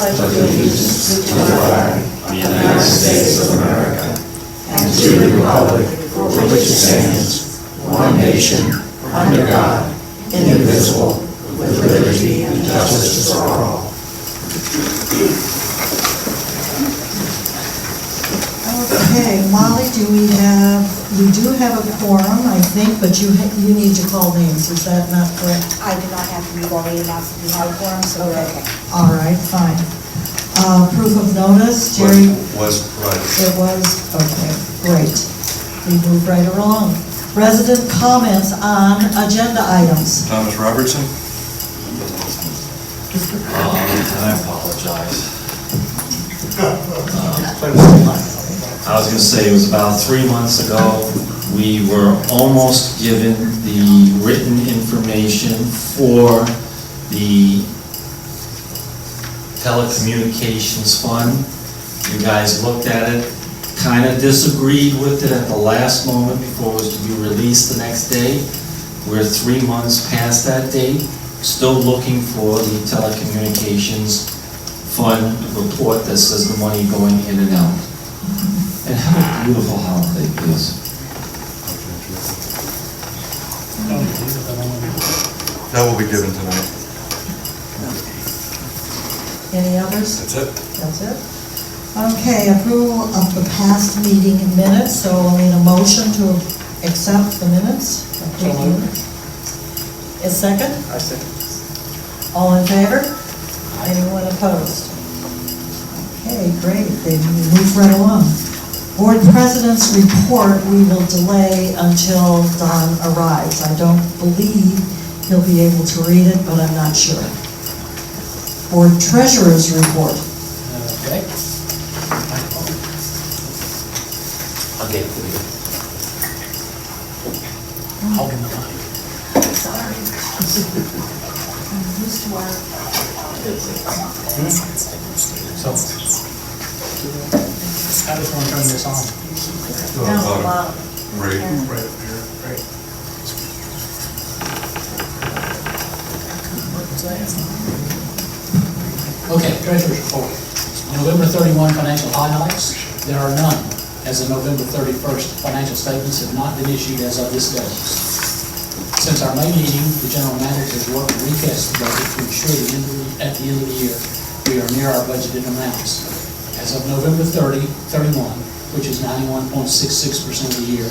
pledge allegiance to the flag of the United States of America and to the republic for which it stands, one nation, under God, indivisible, with liberty and justice for all. Okay, Molly, we do have a quorum, I think, but you need to call names, is that not correct? I do not have to be already announced that we have a quorum, so we're okay. All right, fine. Proof of notice, Jerry? Was provided. It was, okay, great. We move right along. Resident comments on agenda items. Thomas Robertson. I apologize. I was going to say, it was about 3 months ago, we were almost given the written information for the telecommunications fund. You guys looked at it, kind of disagreed with it at the last moment before it was to be released the next day. We're 3 months past that date, still looking for the telecommunications fund report that says the money going in and out. And have a beautiful holiday, please. That will be given tonight. Any others? That's it. That's it? Okay, approval of the past meeting minutes, so we'll need a motion to accept the minutes. Approve the minutes. A second? I second. All in favor? Anyone opposed? Okay, great, they move right along. Board President's report, we will delay until Don arrives. I don't believe he'll be able to read it, but I'm not sure. Board Treasurer's report. Okay. I'll get it to you. I'll get the line. Sorry. I'm used to our... So, I just want to turn this on. Right. Right here, right. Okay, Treasurer's report. November 31 financial highlights. There are none. As of November 31st, financial statements have not been issued as of this day. Since our May meeting, the general manager has worked to recast the budget to ensure that at the end of the year, we are near our budgeted amounts. As of November 31, which is 91.66% of the year,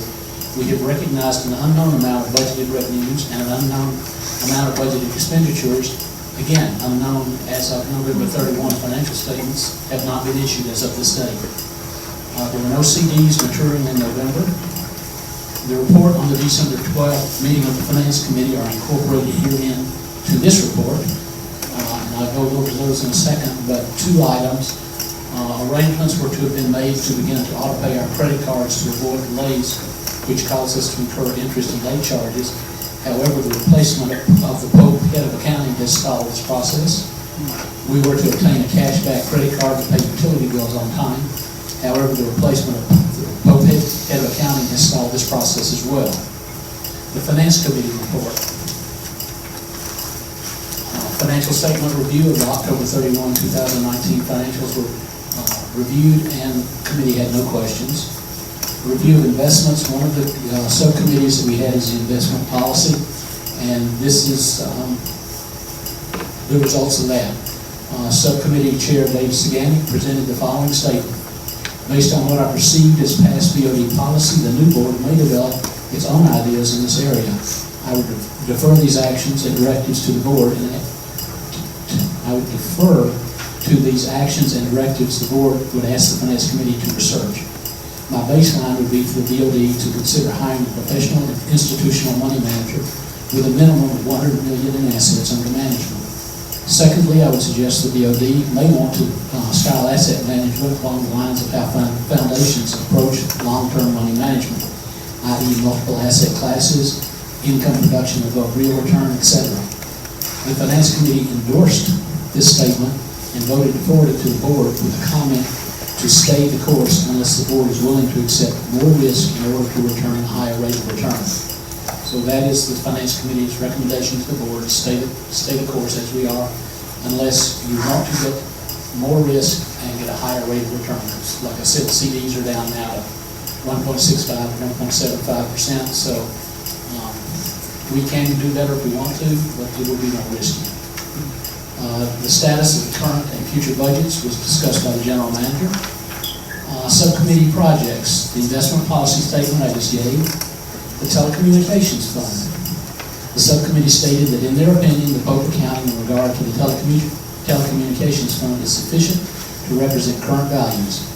we have recognized an unknown amount of budgeted revenues and an unknown amount of budgeted expenditures, again, unknown as of November 31 financial statements have not been issued as of this date. There were no CDs maturing in November. The report on the December 12th meeting of the Finance Committee are incorporated herein to this report. And I'll go over those in a second, but 2 items. Arrangements were to have been made to begin to auto-pay our credit cards to avoid delays, which cause us to incur interest and late charges. However, the replacement of the Pope head of accounting has stalled this process. We were to obtain a cashback credit card to pay utility bills on time. However, the replacement of the Pope head of accounting has stalled this process as well. The Finance Committee report. Financial statement review of the October 31, 2019 financials were reviewed and the committee had no questions. Review of investments. One of the subcommittees that we had is the investment policy, and this is the results of that. Subcommittee Chair David Sagani presented the following statement. Based on what I perceived as past BOD policy, the new board may develop its own ideas in this area. I would defer these actions and directives to the board, and I would defer to these actions and directives the board would ask the Finance Committee to research. My baseline would be for the BOD to consider hiring a professional institutional money manager with a minimum of $100 million in assets under management. Secondly, I would suggest the BOD may want to style asset management along the lines of how foundations approach long-term money management, i.e. multiple asset classes, income production above real return, etc. The Finance Committee endorsed this statement and voted to forward it to the board with a comment to stay the course unless the board is willing to accept more risk in order to return a higher rate of return. So that is the Finance Committee's recommendation to the board, stay the course as we are, unless you want to get more risk and get a higher rate of return. Like I said, CDs are down now to 1.65, 1.75%, so we can do better if we want to, but it will be more risky. The status of current and future budgets was discussed by the general manager. Subcommittee projects, the investment policy statement I just gave, the telecommunications fund. The subcommittee stated that in their opinion, the Polk accounting in regard to the telecommunications fund is sufficient to represent current values.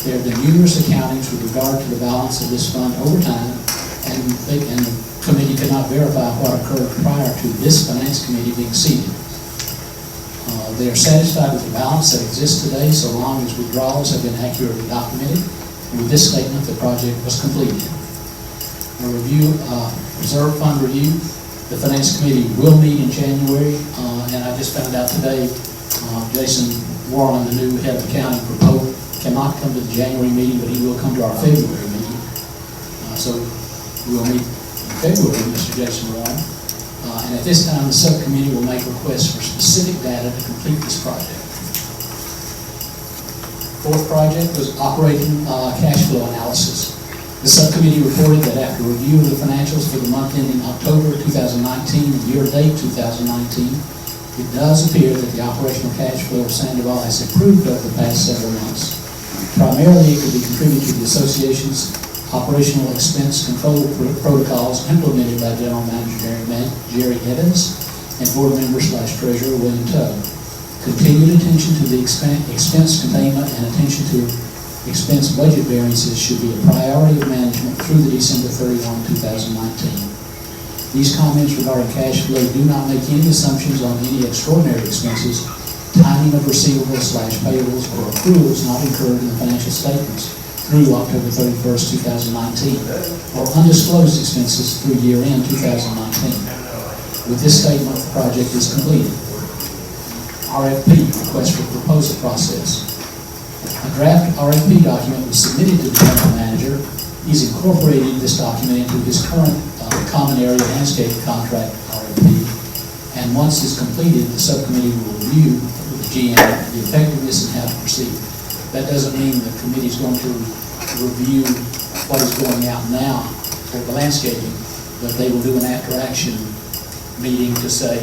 There have been numerous accountings with regard to the balance of this fund over time, and the committee cannot verify what occurred prior to this finance committee being seated. They are satisfied with the balance that exists today so long as withdrawals have been accurately documented. And with this statement, the project was completed. A review, reserve fund review. The finance committee will meet in January, and I just found out today, Jason Warren, the new head of accounting for Polk, cannot come to the January meeting, but he will come to our February meeting. So we will meet in February with Mr. Jason Warren. And at this time, the subcommittee will make requests for specific data to complete this project. Fourth project was operating cash flow analysis. The subcommittee reported that after review of the financials for the month ending October 2019 and year-to-date 2019, it does appear that the operational cash flow of Sandoval has improved over the past several months. Primarily, it could be contributed to the association's operational expense control protocols implemented by General Manager Jerry Evans and Board Member/Treasurer William Tubb. Continued attention to the expense containment and attention to expense budget variances should be a priority of management through the December 31, 2019. These comments regarding cash flow do not make any assumptions on any extraordinary expenses, timing of receivables/payables, or accruals not incurred in the financial statements through October 31st, 2019, or undisclosed expenses through year-end 2019. With this statement, the project is completed. RFP, request for proposal process. A draft RFP document was submitted to the general manager. He's incorporated this document into his current common area landscape contract RFP, and once it's completed, the subcommittee will review with the GM the effectiveness and how to proceed. That doesn't mean the committee is going to review what is going out now for the landscaping, but they will do an after-action meeting to say,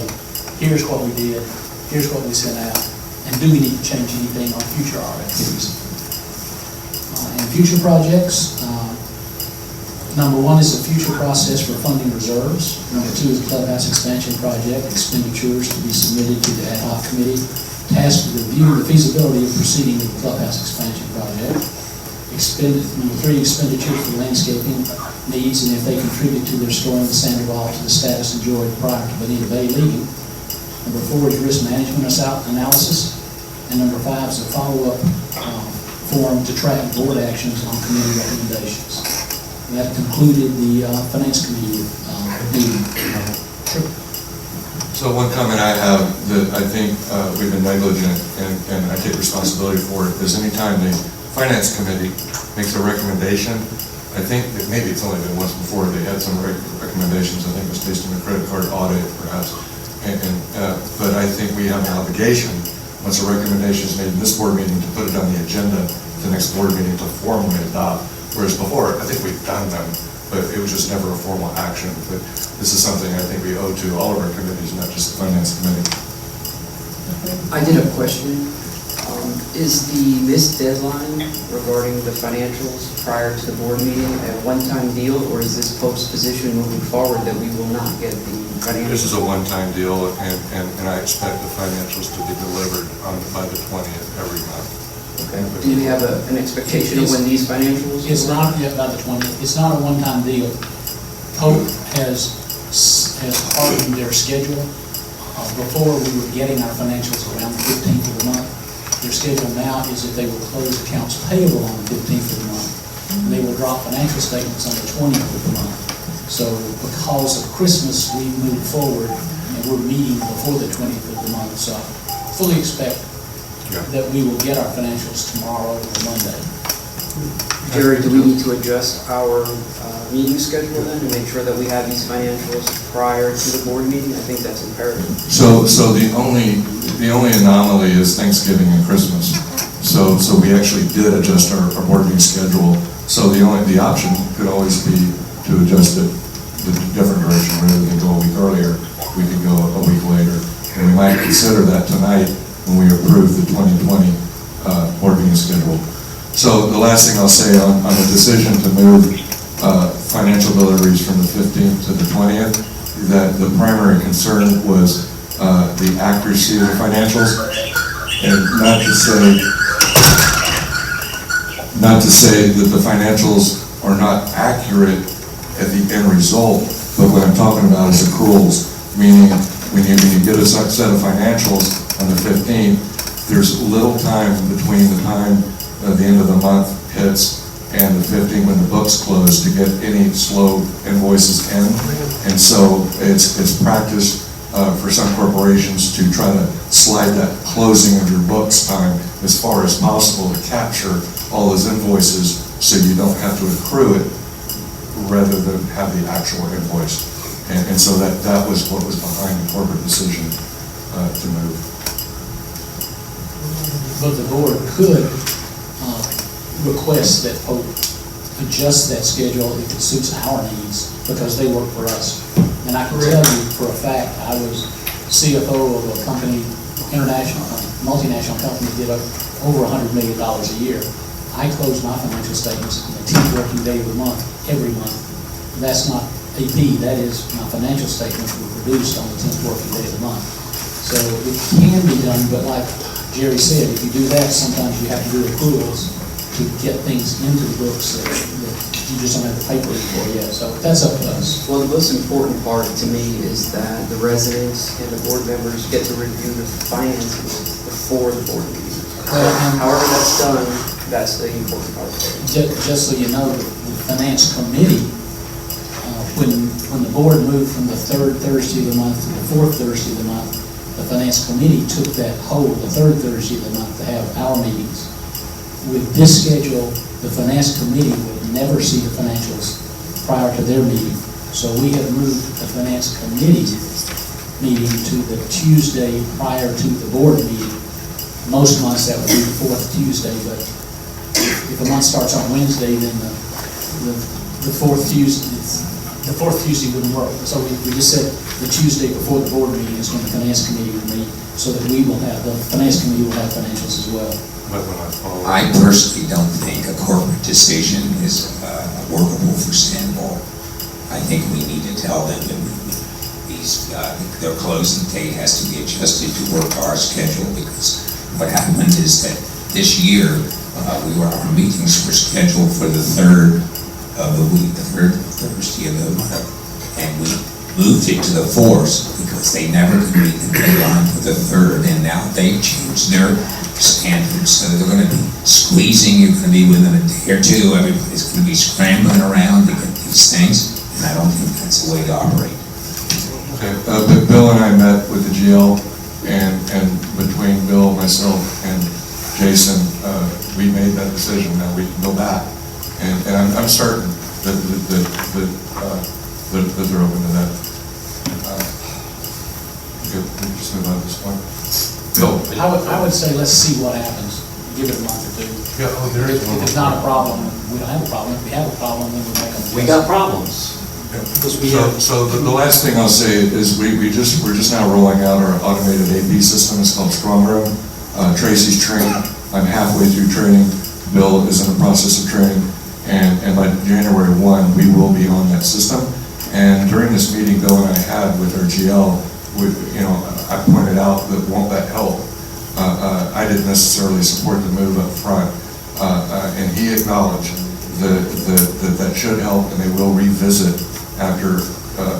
here's what we did, here's what we sent out, and do we need to change anything on future RFPs? And future projects, number one is the future process for funding reserves. Number two is the clubhouse expansion project, expenditures to be submitted to the ad hoc committee, tasked with reviewing the feasibility of proceeding with the clubhouse expansion project. Number three, expenditures for landscaping needs and if they contribute to the restoring the Sandoval to the status enjoyed prior to Bonita Bay leaving. Number four is risk management analysis. And number five is a follow-up form to track board actions on committee recommendations. And that concluded the finance committee meeting. Sure. So one comment I have that I think we've been negligent and I take responsibility for it is anytime the finance committee makes a recommendation, I think that maybe it's only been once before, they had some recommendations, I think it was based on a credit card audit perhaps, but I think we have an obligation, once a recommendation is made in this board meeting, to put it on the agenda for the next board meeting to formally adopt, whereas before, I think we've done them, but it was just never a formal action. But this is something I think we owe to all of our committees, not just the finance committee. I did have a question. Is the missed deadline regarding the financials prior to the board meeting a one-time deal, or is this post-position moving forward that we will not get the financials? This is a one-time deal, and I expect the financials to be delivered by the 20th every month. Okay. Do we have an expectation of when these financials? It's not yet by the 20th. It's not a one-time deal. Polk has hardened their schedule. Before, we were getting our financials around the 15th of the month. Their schedule now is that they will close accounts payable on the 15th of the month. And they will drop financial statements on the 20th of the month. So because of Christmas, we moved forward and we're meeting before the 20th of the month. So I fully expect that we will get our financials tomorrow or Monday. Jerry, do we need to adjust our meeting schedule then, to make sure that we have these financials prior to the board meeting? I think that's imperative. So the only anomaly is Thanksgiving and Christmas. So we actually did adjust our board meeting schedule. So the option could always be to adjust it the different direction. Rather than go a week earlier, we could go a week later. And we might consider that tonight when we approve the 2020 board meeting schedule. So the last thing I'll say on the decision to move financial deliveries from the 15th to the 20th, that the primary concern was the accuracy of the financials, and not to say that the financials are not accurate at the end result, but what I'm talking about is accruals, meaning when you get a set of financials on the 15th, there's little time between the time the end of the month hits and the 15th when the books close to get any slow invoices in. And so it's practice for some corporations to try to slide that closing of your books time as far as possible to capture all those invoices so you don't have to accrue it rather than have the actual invoice. And so that was what was behind the corporate decision to move. But the board could request that Pope adjust that schedule if it suits our needs, because they work for us. And I can tell you for a fact, I was CFO of a company, multinational company, did over $100 million a year. I close my financial statements on the 10th working day of the month, every month. That's not AP, that is my financial statements were produced on the 10th working day of the month. So it can be done, but like Jerry said, if you do that, sometimes you have to do accruals to get things into the books that you just don't have the paper for yet. So that's up to us. Well, the most important part to me is that the residents and the board members get to review the finances before the board meeting. However that's done, that's the important part. Just so you know, the finance committee, when the board moved from the third Thursday of the month to the fourth Thursday of the month, the finance committee took that hold, the third Thursday of the month, to have our meetings. With this schedule, the finance committee would never see the financials prior to their meeting. So we have moved the finance committee meeting to the Tuesday prior to the board meeting. Most months that would be the fourth Tuesday, but if a month starts on Wednesday, then the fourth Tuesday wouldn't work. So we just said the Tuesday before the board meeting is when the finance committee would meet, so that the finance committee will have financials as well. I personally don't think a corporate decision is workable for Sandoval. I think we need to tell them that their closing date has to be adjusted to work our schedule, because what happened is that this year, our meetings were scheduled for the third of the week, the third Thursday of the month, and we moved it to the fourth because they never could meet the deadline for the third, and now they've changed their standards, so they're going to be squeezing. You're going to be within a day or two. Everybody's going to be scrambling around to get these things, and I don't think that's the way to operate. Okay, Bill and I met with the GL, and between Bill, myself, and Jason, we made that decision that we can go back, and I'm certain that they're open to that. Okay, we just move on to this point. Bill. I would say let's see what happens. Give it a month or two. Yeah, there is If it's not a problem, we don't have a problem. If we have a problem, then we make them. We got problems. So the last thing I'll say is we're just now rolling out our automated AP system. It's called Strong Room. Tracy's trained. I'm halfway through training. Bill is in the process of training. And by January 1, we will be on that system. And during this meeting Bill and I had with our GL, I pointed out that won't that help? I didn't necessarily support the move up front, and he acknowledged that should help, and they will revisit after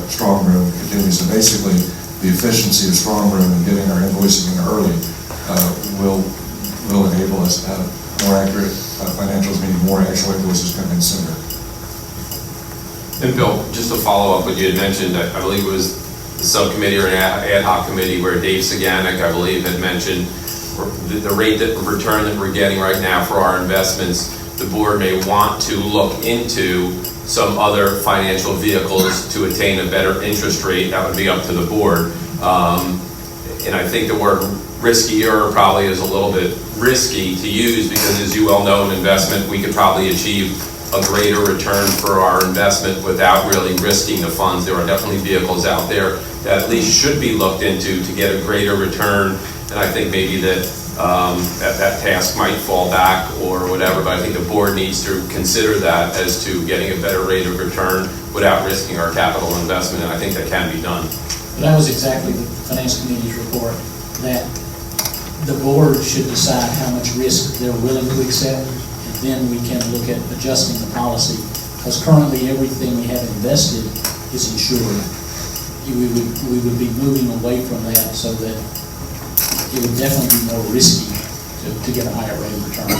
Strong Room continues. And basically, the efficiency of Strong Room and getting our invoicing in early will enable us to have more accurate financials, meaning more actual invoices come in sooner. And Bill, just to follow up what you had mentioned, I believe it was the subcommittee or an ad hoc committee where Dave Saganek, I believe, had mentioned the rate of return that we're getting right now for our investments. The board may want to look into some other financial vehicles to attain a better interest rate, that would be up to the board. And I think the word riskier probably is a little bit risky to use, because as you well know, in investment, we could probably achieve a greater return for our investment without really risking the funds. There are definitely vehicles out there that at least should be looked into to get a greater return, and I think maybe that that task might fall back or whatever, but I think the board needs to consider that as to getting a better rate of return without risking our capital investment, and I think that can be done. That was exactly the Finance Committee's report, that the board should decide how much risk they're willing to accept, and then we can look at adjusting the policy, because currently everything we have invested is insured. We would be moving away from that, so that it would definitely be more risky to get a higher rate of return.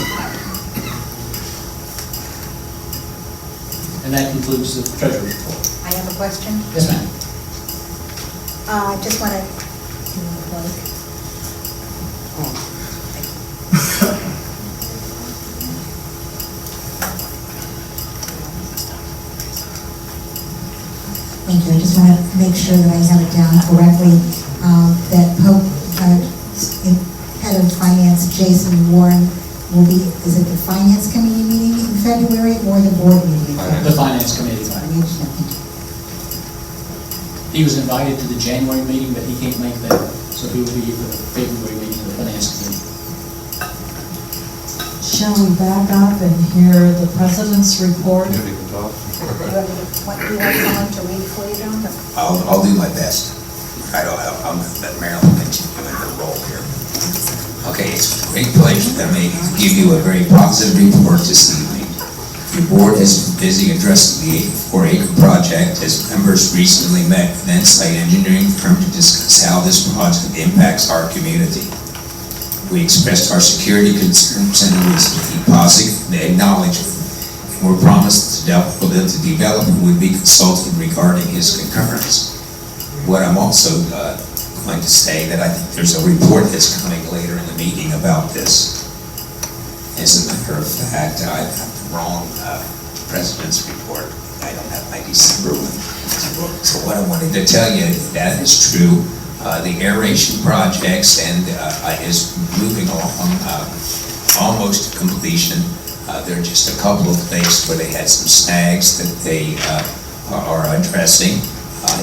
And that concludes the treasurer's report. I have a question. Yes, ma'am. I just want to, Thank you. I just want to make sure that I have it down correctly, that head of finance, Jason Warren, will be, is it the finance committee meeting in February or the board meeting in February? The Finance Committee. He was invited to the January meeting, but he can't make that, so he will be here for the February meeting of the Finance Committee. Shall we back up and hear the president's report? Maybe you can talk. do you want someone to read for you, John? I'll do my best. I'll let Marilyn continue in her role here. Okay, it's a great pleasure to me to give you a very positive report this evening. Your board has been busy addressing the 84-acre project, as members recently met with an Insight engineering firm to discuss how this project impacts our community. We expressed our security concerns and we positively acknowledged and were promised to develop and would be consulted regarding his concurrence. What I'm also going to say, that I think there's a report that's coming later in the meeting about this. As a matter of fact, I have the wrong president's report. I don't have my December one. So what I wanted to tell you, that is true. The aeration projects is moving along almost to completion. There are just a couple of places where they had some snags that they are addressing.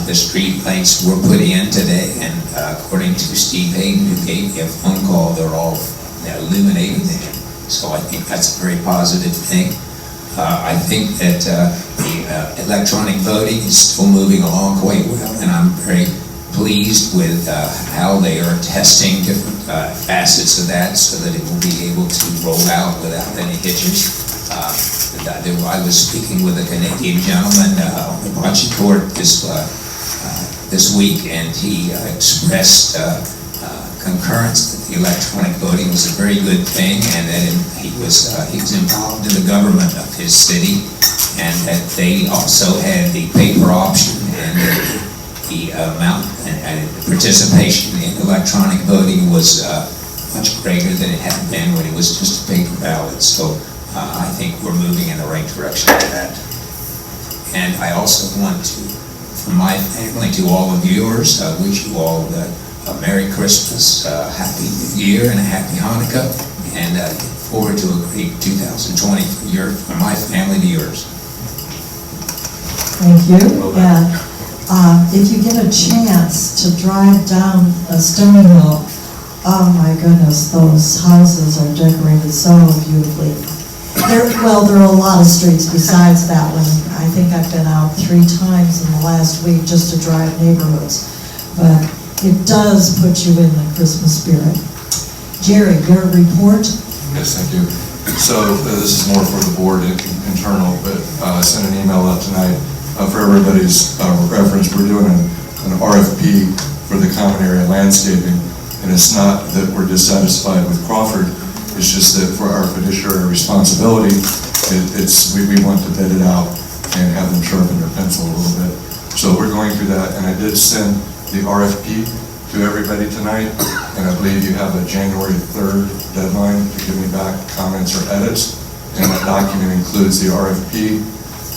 The street lights were put in today, and according to Steve Hayden, who gave me a phone call, they're all illuminated now. So I think that's a very positive thing. I think that the electronic voting is still moving along quite well, and I'm very pleased with how they are testing different facets of that so that it will be able to roll out without any hitches. I was speaking with a Canadian gentleman on the budget court this week, and he expressed concurrence that the electronic voting was a very good thing, and that he was involved in the government of his city, and that they also had the paper option, and the amount and participation in electronic voting was much greater than it had been when it was just a paper ballot. So I think we're moving in the right direction with that. And I also want to, from my family to all of yours, wish you all a Merry Christmas, Happy New Year, and a Happy Hanukkah, and look forward to a great 2020 from my family to yours. Thank you. And if you get a chance to drive down Stony Hill, oh my goodness, those houses are decorated so beautifully. There are a lot of streets besides that one. I think I've been out 3 times in the last week just to drive neighborhoods. But it does put you in the Christmas spirit. Jerry, your report? Yes, thank you. So this is more for the board internal, but I sent an email out tonight for everybody's reference. We're doing an RFP for the common area landscaping, and it's not that we're dissatisfied with Crawford. It's just that for our fiduciary responsibility, we want to bid it out and have them sharpen their pencil a little bit. So we're going through that, and I did send the RFP to everybody tonight, and I believe you have a January 3rd deadline to give me back comments or edits, and that document includes the RFP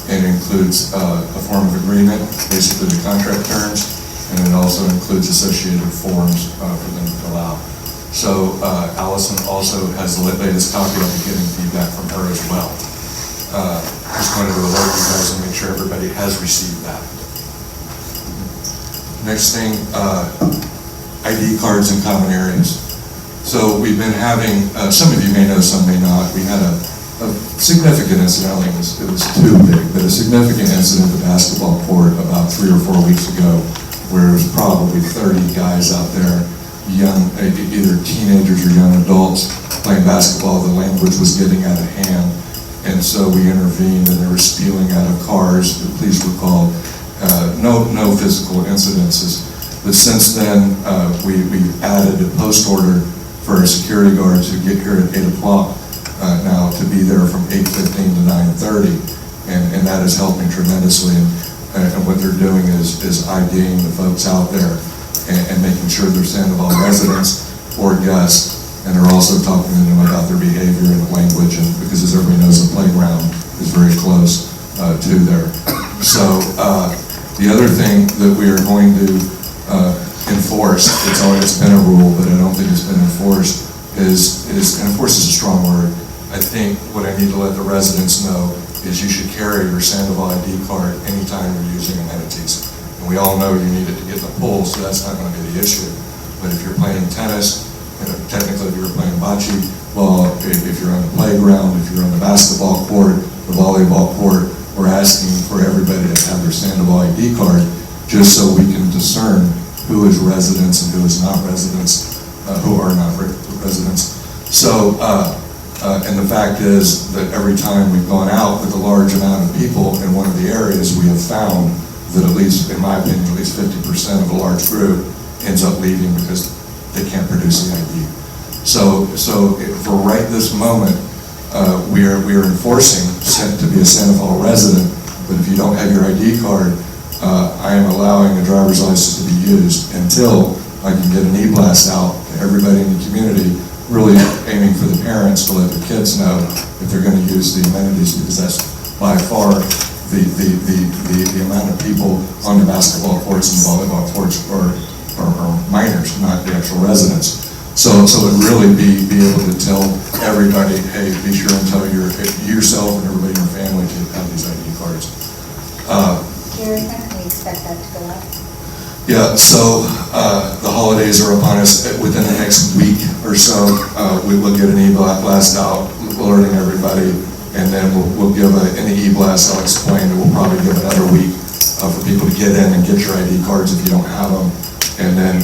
and includes a form of agreement, basically the contract terms, and it also includes associated forms for them to fill out. So Allison also has the latest copy. I'll be getting feedback from her as well. Just wanted to alert you guys and make sure everybody has received that. Next thing, ID cards in common areas. So we've been having, some of you may know, some may not, we had a significant incident, I think it was too big, but a significant incident at the basketball court about 3 or 4 weeks ago, where there was probably 30 guys out there, young, either teenagers or young adults, playing basketball. The language was getting out of hand, and so we intervened, and they were stealing out of cars. The police were called. No physical incidences, but since then we added a post order for our security guards who get here at 8 o'clock now to be there from 8:15 to 9:30, and that is helping tremendously. And what they're doing is IDing the folks out there and making sure they're Sandoval residents or guests, and they're also talking to them about their behavior and language, and because as everybody knows, the playground is very close to there. So the other thing that we are going to enforce, it's been a rule, but I don't think it's been enforced, is and enforce is a strong word. I think what I need to let the residents know is you should carry your Sandoval ID card anytime you're using amenities. And we all know you need it to get the pool, so that's not going to be the issue. But if you're playing tennis, technically if you're playing bocce ball, if you're on the playground, if you're on the basketball court, the volleyball court, we're asking for everybody to have their Sandoval ID card just so we can discern who is residents and who is not residents, who are not residents. So, and the fact is that every time we've gone out with a large amount of people in one of the areas, we have found that at least, in my opinion, at least 50% of a large group ends up leaving because they can't produce the ID. So for right this moment, we are enforcing to be a Sandoval resident, but if you don't have your ID card, I am allowing a driver's license to be used until I can get an e-blast out to everybody in the community, really aiming for the parents to let the kids know if they're going to use the amenities, because that's by far the amount of people on the basketball courts and volleyball courts are minors, not the actual residents. So it really be able to tell everybody, hey, be sure and tell yourself and everybody in your family to have these ID cards. Jerry, when can we expect that to go out? Yeah, so the holidays are upon us. Within the next week or so, we will get an e-blast out alerting everybody, and then we'll give an e-blast. I'll explain. We'll probably give another week for people to get in and get your ID cards if you don't have them, and then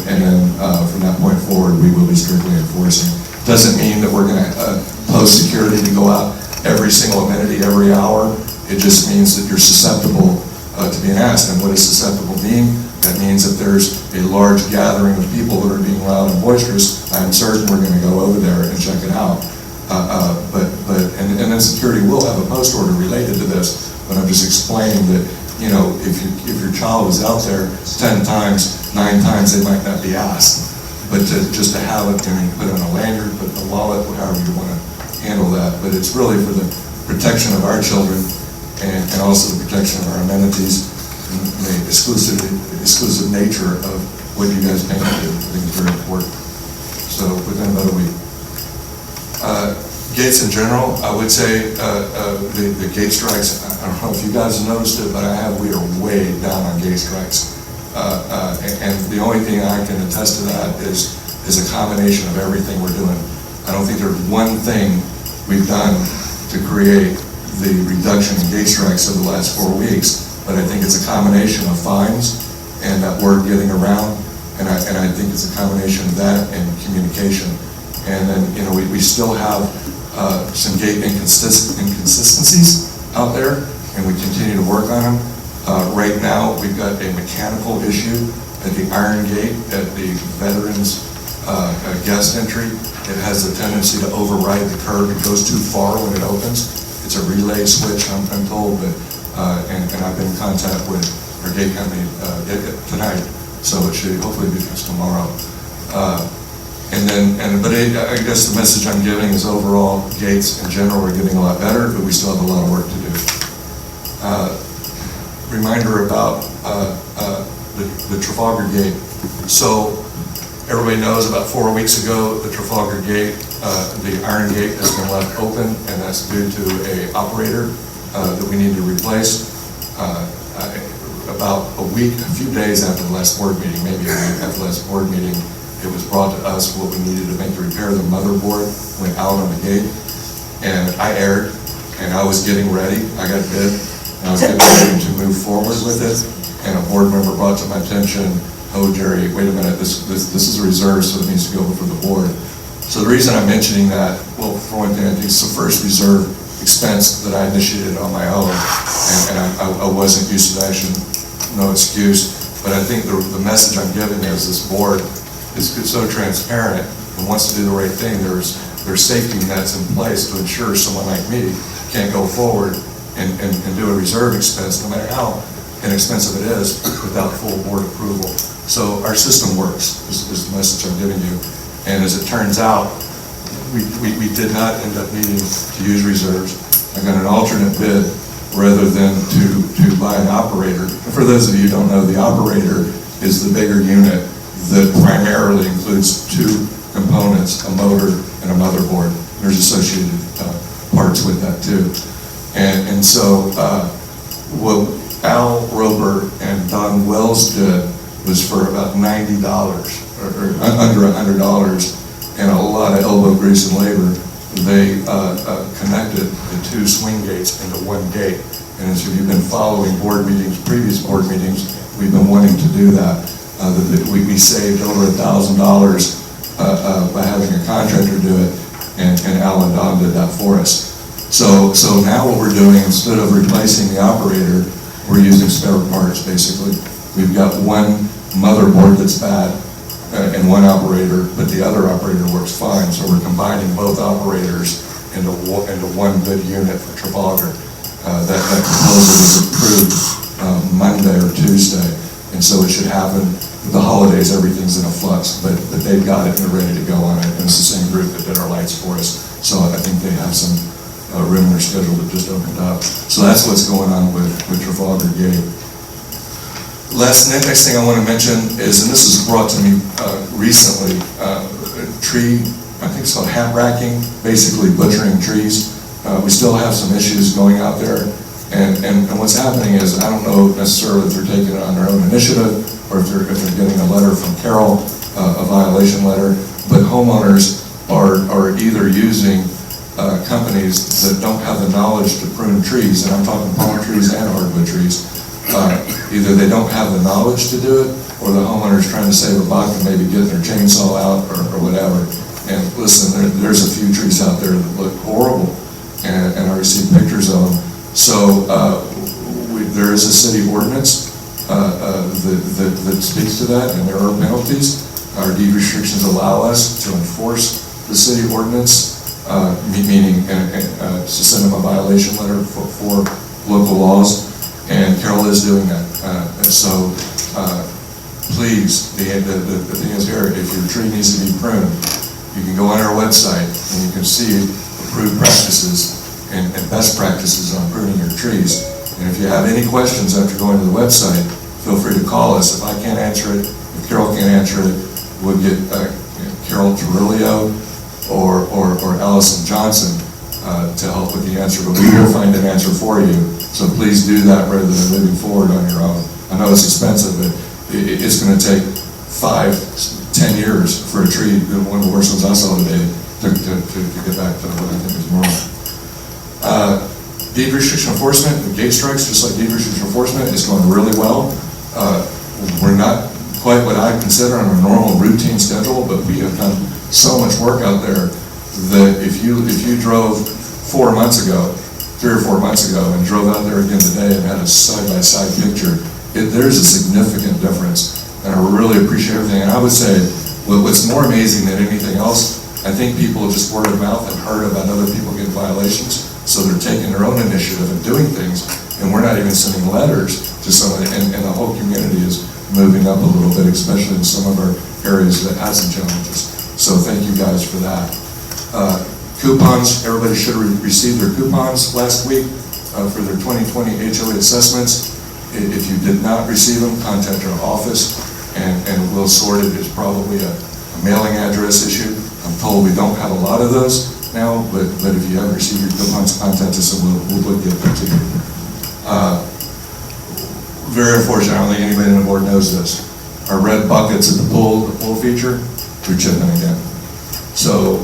from that point forward, we will be strictly enforcing. Doesn't mean that we're going to post security to go out every single amenity every hour. It just means that you're susceptible to being asked. And what does susceptible mean? That means if there's a large gathering of people that are being loud and boisterous, I'm certain we're going to go over there and check it out. And then security will have a post order related to this, but I'm just explaining that, you know, if your child is out there 10 times, 9 times they might not be asked. But just to have it, I mean, put it on a lanyard, put it in a wallet, however you want to handle that. But it's really for the protection of our children and also the protection of our amenities, the exclusive nature of what you guys painted. I think is very important. So within about a week. Gates in general, I would say the gate strikes, I don't know if you guys have noticed it, but we are way down on gate strikes. And the only thing I can attest to that is a combination of everything we're doing. I don't think there's one thing we've done to create the reduction in gate strikes over the last 4 weeks, but I think it's a combination of fines and that word getting around, and I think it's a combination of that and communication. And then, you know, we still have some gate inconsistencies out there, and we continue to work on them. Right now, we've got a mechanical issue at the iron gate at the veterans guest entry. It has a tendency to override the curb. It goes too far when it opens. It's a relay switch, I'm told, but and I've been in contact with our gate company tonight, so it should hopefully be fixed tomorrow. But I guess the message I'm giving is overall gates in general are getting a lot better, but we still have a lot of work to do. reminder about the Trafalgar Gate. So everybody knows about 4 weeks ago, the Trafalgar Gate, the Iron Gate has been left open, and that's due to a operator that we need to replace. About a few days after the last board meeting, maybe a week after the last board meeting, it was brought to us what we needed to make the repair. The motherboard went out on the gate, and I erred, and I was getting ready. I got bid, and I was getting ready to move forward with it, and a board member brought to my attention, "Oh, Jerry, wait a minute, this is a reserve, so it needs to go before the board." So the reason I'm mentioning that, well, for one thing, I think it's the first reserve expense that I initiated on my own, and I wasn't used to that. No excuse, but I think the message I'm giving is this board is so transparent and wants to do the right thing. There's safety nets in place to ensure someone like me can't go forward and do a reserve expense, no matter how inexpensive it is, without full board approval. So our system works, is the message I'm giving you. And as it turns out, we did not end up needing to use reserves. I got an alternate bid rather than to buy an operator. For those of you who don't know, the operator is the bigger unit that primarily includes two components, a motor and a motherboard. There's associated parts with that too. And so what Al Rober and Don Wells did was for about $90, or under $100, and a lot of elbow grease and labor, they connected the two swing gates into one gate. And as you've been following board meetings, previous board meetings, we've been wanting to do that. We saved over $1,000 by having a contractor do it, and Al and Don did that for us. So now what we're doing, instead of replacing the operator, we're using spare parts, basically. We've got one motherboard that's bad, and one operator, but the other operator works fine, so we're combining both operators into one good unit for Trafalgar. That proposal was approved Monday or Tuesday, and so it should happen. With the holidays, everything's in a flux, but they've got it and they're ready to go on it, and it's the same group that did our lights for us, so I think they have some room in their schedule that just opened up. So that's what's going on with Trafalgar Gate. Next thing I want to mention is, and this was brought to me recently, tree, I think it's called hat racking, basically butchering trees. We still have some issues going out there, and what's happening is, I don't know necessarily if they're taking it on their own initiative, or if they're getting a letter from Carol, a violation letter, but homeowners are either using companies that don't have the knowledge to prune trees, and I'm talking palm trees and hardwood trees. Either they don't have the knowledge to do it, or the homeowner's trying to save a buck and maybe get their chainsaw out or whatever. And listen, there's a few trees out there that look horrible, and I received pictures of them. So there is a city ordinance that speaks to that, and there are penalties. Our deed restrictions allow us to enforce the city ordinance, meaning to send them a violation letter for local laws. And Carol is doing that. So please, the thing is here, if your tree needs to be pruned, you can go on our website and you can see approved practices and best practices on pruning your trees. And if you have any questions after going to the website, feel free to call us. If I can't answer it, if Carol can't answer it, we'll get Carol Terrilio or Allison Johnson to help with the answer, but we will find an answer for you. So please do that rather than moving forward on your own. I know it's expensive, but it's going to take 5-10 years for a tree, one of the worst ones I saw today, to get back to what I think is normal. Deed restriction enforcement, the gate strikes, just like deed restriction enforcement, is going really well. We're not quite what I consider on a normal routine schedule, but we have done so much work out there that if you drove 3 or 4 months ago, and drove out there again today and had a side-by-side picture, there's a significant difference, and I really appreciate everything. And I would say, what's more amazing than anything else, I think people just word of mouth have heard about other people getting violations, so they're taking their own initiative and doing things, and we're not even sending letters to someone, and the whole community is moving up a little bit, especially in some of our areas that had some challenges. So thank you guys for that. Coupons, everybody should have received their coupons last week. for their 2020 HOA assessments. If you did not receive them, contact our office, and we'll sort it. It's probably a mailing address issue. I'm told we don't have a lot of those now, but if you haven't received your coupons, contact us and we'll get them to you. Very unfortunate, I don't think anybody on the board knows this. Our red buckets at the pool feature, they're chipping again. So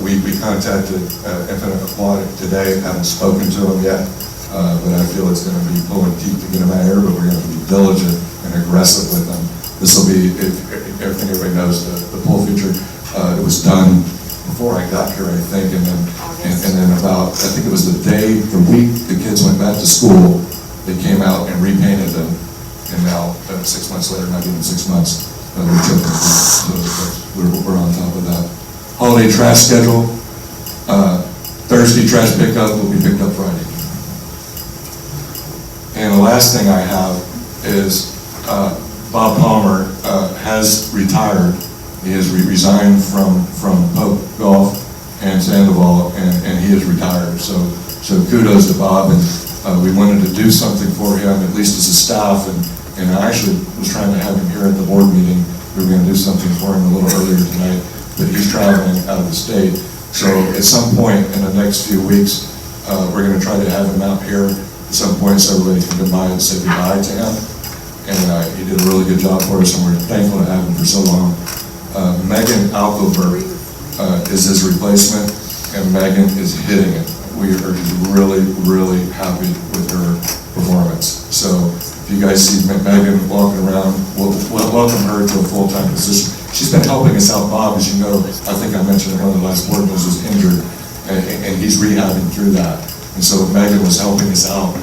we contacted Infinite Aquatic today, haven't spoken to them yet, but I feel it's going to be pulling teeth to get them out here, but we're going to have to be diligent and aggressive with them. This will be, if everything everybody knows, the pool feature, it was done before I got here, I think, and then about, I think it was the week the kids went back to school, they came out and repainted them, and now 6 months later, not even 6 months, they're chipping. So we're on top of that. Holiday trash schedule, Thursday trash pickup will be picked up Friday. And the last thing I have is Bob Palmer has retired. He has resigned from Pope Golf and Sandoval, and he is retired. So kudos to Bob, and we wanted to do something for him, at least as a staff, and I actually was trying to have him here at the board meeting. We were going to do something for him a little earlier tonight, but he's traveling out of the state. So at some point in the next few weeks, we're going to try to have him out here at some point so everybody can come by and say goodbye to him. And he did a really good job for us, and we're thankful to have him for so long. Megan Alcover is his replacement, and Megan is hitting it. We are really, really happy with her performance. So if you guys see Megan walking around, we'll welcome her to a full-time position. She's been helping us out. Bob, as you know, I think I mentioned in one of the last board meetings, was injured, and he's rehabbing through that. And so Megan was helping us out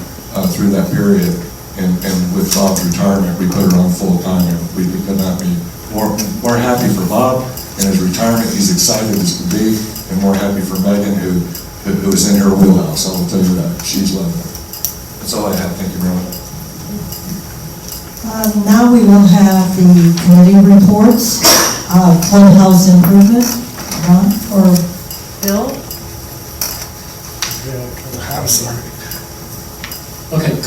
through that period. And with Bob's retirement, we put her on full-time, and we could not be more happy for Bob and his retirement. He's excited as can be, and more happy for Megan, who is in her wheelhouse. I will tell you that. She's loving it. That's all I have. Thank you very much. Now we will have the committee reports, clubhouse improvement, Ron or Bill? Okay, the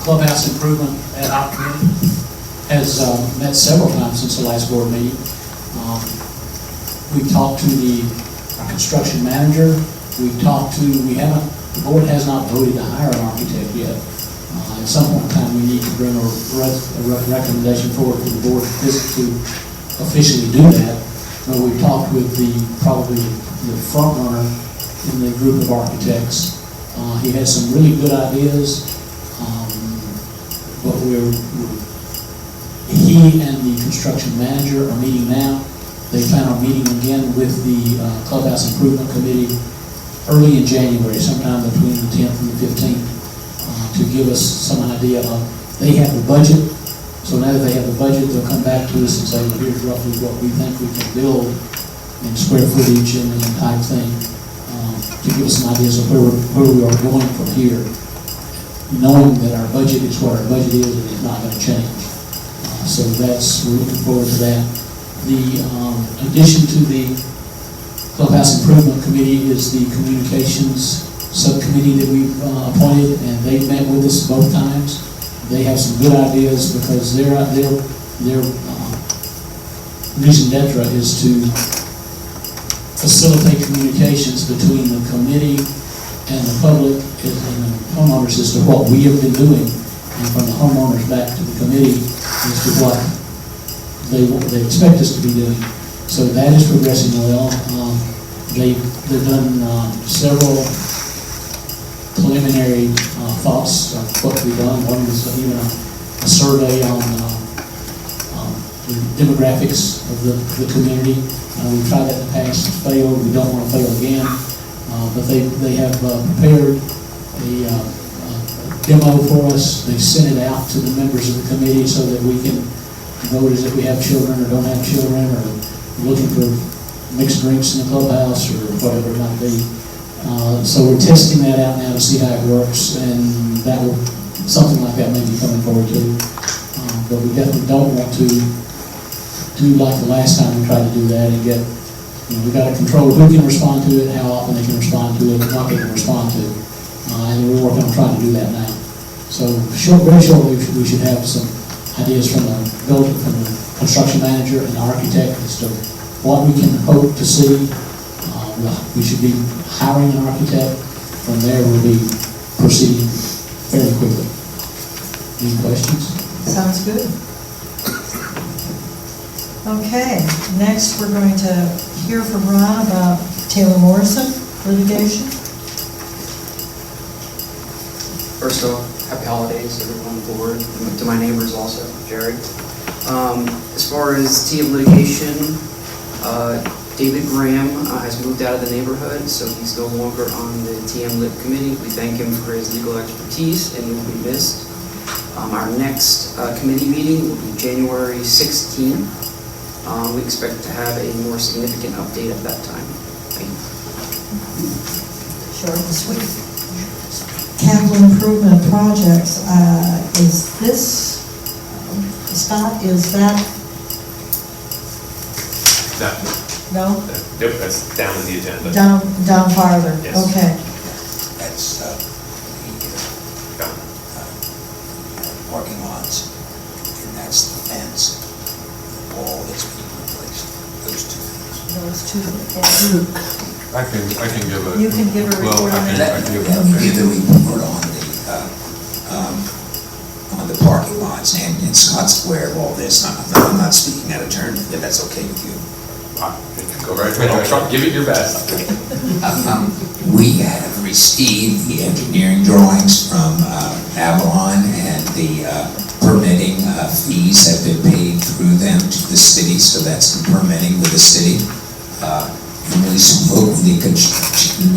clubhouse improvement ad hoc committee has met several times since the last board meeting. We talked to the construction manager. The board has not voted to hire an architect yet. At some point in time, we need to bring a recommendation forward for the board to officially do that. But we've talked with probably the front runner in the group of architects. He has some really good ideas, but he and the construction manager are meeting now. They plan on meeting again with the clubhouse improvement committee early in January, sometime between the 10th and the 15th, to give us some idea of, they have the budget, so now that they have the budget, they'll come back to us and say, well, here's roughly what we think we can build in square footage and type thing, to give us some ideas of where we are going from here, knowing that our budget is what our budget is and it's not going to change. So we're looking forward to that. The addition to the Clubhouse Improvement Committee is the Communications Subcommittee that we've appointed, and they've met with us both times. They have some good ideas because their reason d'etre is to facilitate communications between the committee and the public and the homeowners as to what we have been doing, and from the homeowners back to the committee as to what they expect us to be doing. So that is progressing well. They've done several preliminary thoughts of what to be done. One was even a survey on the demographics of the community. We've tried that in the past, it's failed. We don't want to fail again. But they have prepared a demo for us. They sent it out to the members of the committee so that we can vote as if we have children or don't have children, or looking for mixed drinks in the clubhouse or whatever it might be. So we're testing that out now to see how it works, and something like that may be coming forward too. But we definitely don't want to do like the last time we tried to do that and get, we've got to control who can respond to it, how often they can respond to it, and what they can respond to. And and we're working on trying to do that now. So very shortly, we should have some ideas from the construction manager and the architect as to what we can hope to see. We should be hiring an architect. From there, we'll be proceeding fairly quickly. Any questions? Sounds good. Okay, next we're going to hear from Ron about Taylor Morrison litigation. First off, happy holidays, everyone on board, and to my neighbors also, Jerry. As far as TM litigation, David Graham has moved out of the neighborhood, so he's no longer on the TM Lit committee. We thank him for his legal expertise, and he will be missed. Our next committee meeting will be January 16th. We expect to have a more significant update at that time. Thank you. Short and sweet. Capital improvement projects, is this, Scott, is that, no? Yep, that's down in the agenda. Down farther? Yes. Okay. That's the parking lots, and that's the fence, the wall that's being replaced, those two things. Those two, and I can give a. You can give a well, report on I that. can give Let me give the report on the parking lots, and Scott's aware of all this. I'm not speaking out of turn, if that's okay with you. Go right ahead, give it your best. We have received the engineering drawings from Avalon, and the permitting fees have been paid through them to the city, so that's the permitting with the city. And we spoke with the construction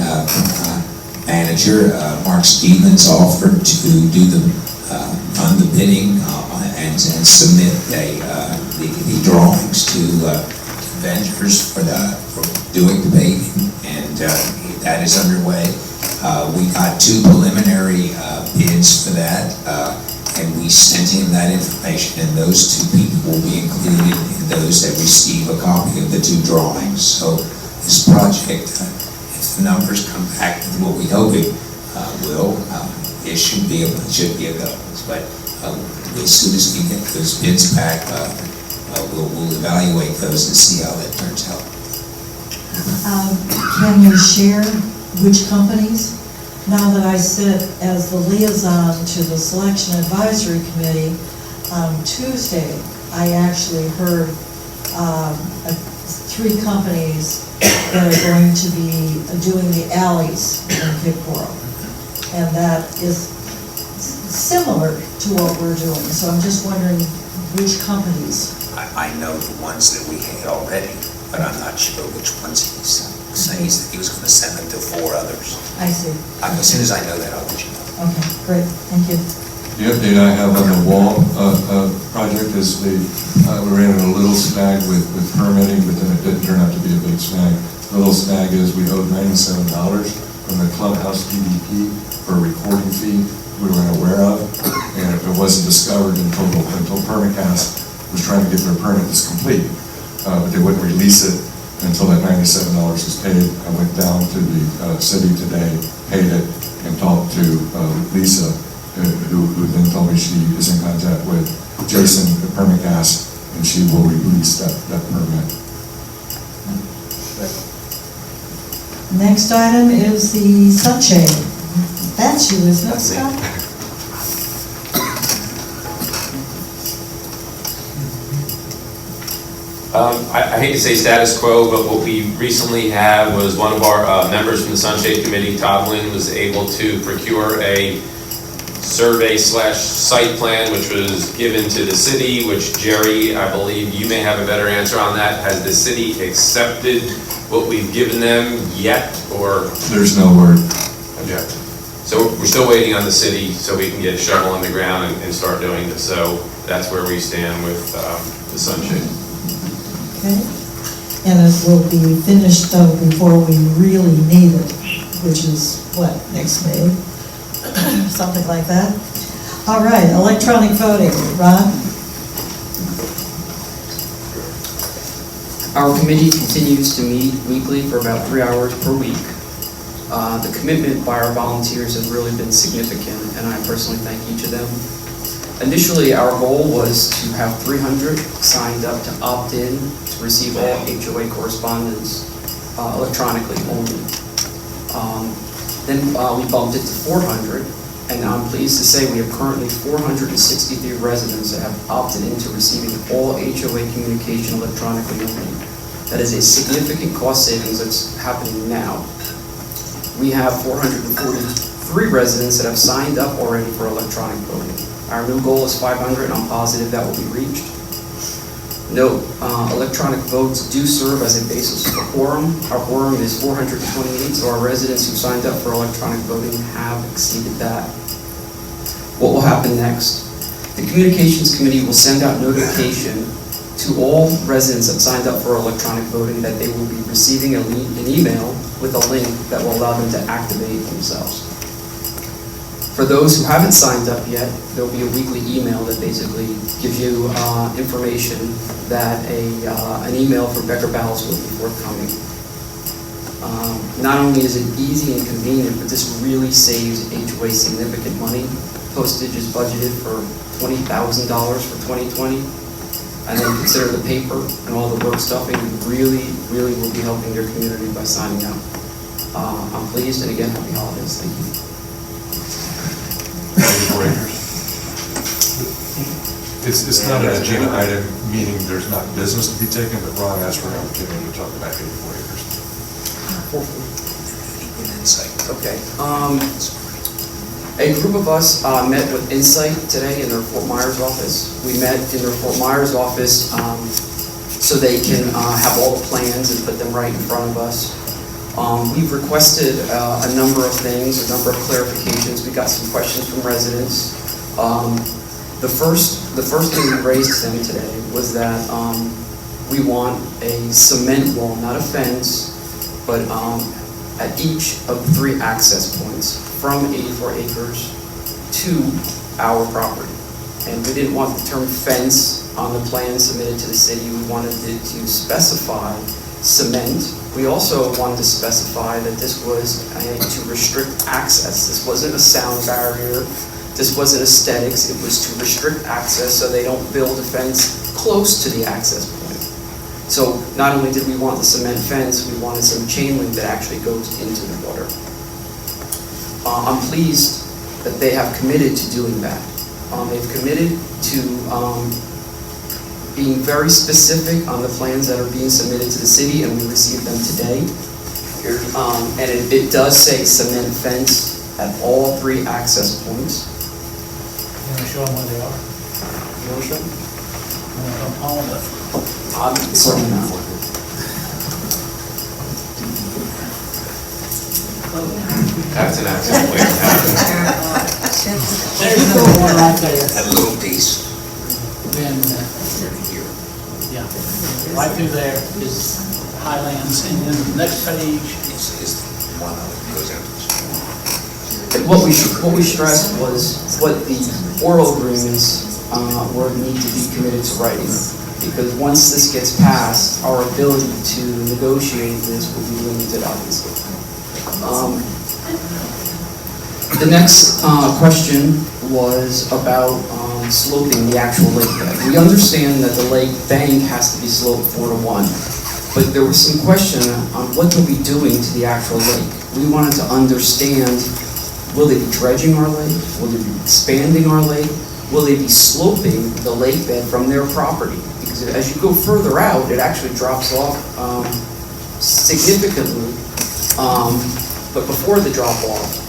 manager, Mark Stevens, offered to do run the bidding and submit the drawings to vendors for doing the paving, and that is underway. We got 2 preliminary bids for that, and we sent him that information, and those 2 people will be included in those that receive a copy of the 2 drawings. So this project, if the numbers come back to what we hope it will, it should be a go. But as soon as we get those bids back, we'll evaluate those and see how that turns out. Can you share which companies? Now that I sit as the liaison to the Selection Advisory Committee, on Tuesday, I actually heard 3 companies that are going to be doing the alleys in Picboro. And that is similar to what we're doing. So I'm just wondering which companies. I know the ones that we had already, but I'm not sure which ones he's saying. He said he was going to send them to 4 others. I see. As soon as I know that, I'll let you know. Okay, great, thank you. The update I have on the wall project is we ran into a little snag with permitting, but then it didn't turn out to be a big snag. The little snag is we owed $97 from the clubhouse DDP for a recording fee we were unaware of, and it wasn't discovered until Permacast was trying to get their permits complete, but they wouldn't release it until that $97 was paid. I went down to the city today, paid it, and talked to Lisa, who then told me she is in contact with Jason at Permacast, and she will release that permit. Next item is the sunshade. That's you, isn't it, Scott? I hate to say status quo, but what we recently had was one of our members from the Sunshade Committee, Todd Lynn, was able to procure a survey/site plan, which was given to the city, which Jerry, I believe you may have a better answer on that. Has the city accepted what we've given them yet, or? There's no word. Object. So we're still waiting on the city so we can get a shovel in the ground and start doing this. So that's where we stand with the Sunshade. Okay. And it will be finished though before we really need it, which is what, next May? Something like that. All right, electronic voting. Ron? Our committee continues to meet weekly for about 3 hours per week. The commitment by our volunteers has really been significant, and I personally thank each of them. Initially, our goal was to have 300 signed up to opt in to receive all HOA correspondence electronically only. Then we bumped it to 400, and I'm pleased to say we have currently 463 residents that have opted into receiving all HOA communication electronically only. That is a significant cost savings that's happening now. We have 443 residents that have signed up already for electronic voting. Our new goal is 500, and I'm positive that will be reached. Note, electronic votes do serve as a basis for quorum. Our quorum is 428, so our residents who signed up for electronic voting have exceeded that. What will happen next? The Communications Committee will send out notification to all residents that signed up for electronic voting that they will be receiving an email with a link that will allow them to activate themselves. For those who haven't signed up yet, there will be a weekly email that basically gives you information that an email from Becker Bowles will be forthcoming. Not only is it easy and convenient, but this really saves HOA significant money. Postage is budgeted for $20,000 for 2020. And then consider the paper and all the work stuffing, you really will be helping your community by signing up. I'm pleased, and again, happy holidays. Thank you. It's not an agenda item, meaning there's not business to be taken, but Ron asked for an opportunity to talk about 84 acres. Okay. A group of us met with Insight today in their Fort Myers office. We met in their Fort Myers office so they can have all the plans and put them right in front of us. We've requested a number of things, a number of clarifications. We got some questions from residents. The first thing we raised to them today was that we want a cement wall, not a fence, but at each of the 3 access points from 84 acres to our property. And we didn't want the term fence on the plan submitted to the city. We wanted it to specify cement. We also wanted to specify that this was to restrict access. This wasn't a sound barrier. This wasn't aesthetics. It was to restrict access so they don't build a fence close to the access point. So not only did we want the cement fence, we wanted some chain link that actually goes into the water. I'm pleased that they have committed to doing that. They've committed to being very specific on the plans that are being submitted to the city, and we received them today. And it does say cement fence at all 3 access points. You want to show them where they are? You want to show them? All of them. Certainly not. That's an accident waiting to happen. There's the one right there. That little piece. Then, yeah, right through there is Highlands, and then the next page. Is the one that goes out to the What we stressed was what the oral agreements were need to be committed to writing. Because once this gets passed, our ability to negotiate this will be limited, obviously. The next question was about sloping the actual lake bed. We understand that the lake bank has to be sloped 4 to 1, but there was some question on what they'll be doing to the actual lake. We wanted to understand, will they be dredging our lake? Will they be expanding our lake? Will they be sloping the lake bed from their property? Because as you go further out, it actually drops off significantly, but before the drop off,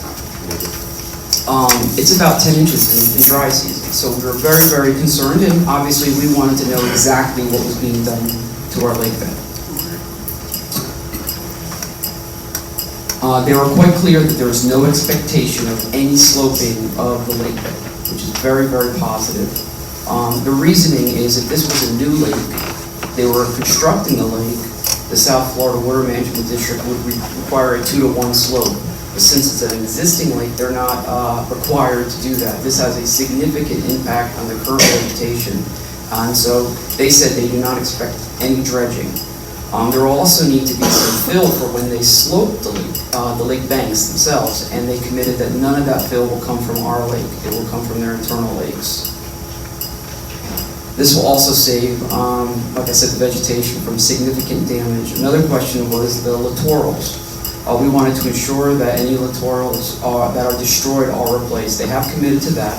it's about 10 inches in dry season. So we were very, very concerned, and obviously we wanted to know exactly what was being done to our lake bed. They were quite clear that there was no expectation of any sloping of the lake bed, which is very, very positive. The reasoning is if this was a new lake, they were constructing the lake, the South Florida Water Management District would require a 2 to 1 slope. But since it's an existing lake, they're not required to do that. This has a significant impact on the current vegetation. And so they said they do not expect any dredging. There will also need to be some fill for when they slope the lake banks themselves, and they committed that none of that fill will come from our lake. It will come from their internal lakes. This will also save, like I said, the vegetation from significant damage. Another question was the littorals. We wanted to ensure that any littorals that are destroyed are replaced. They have committed to that,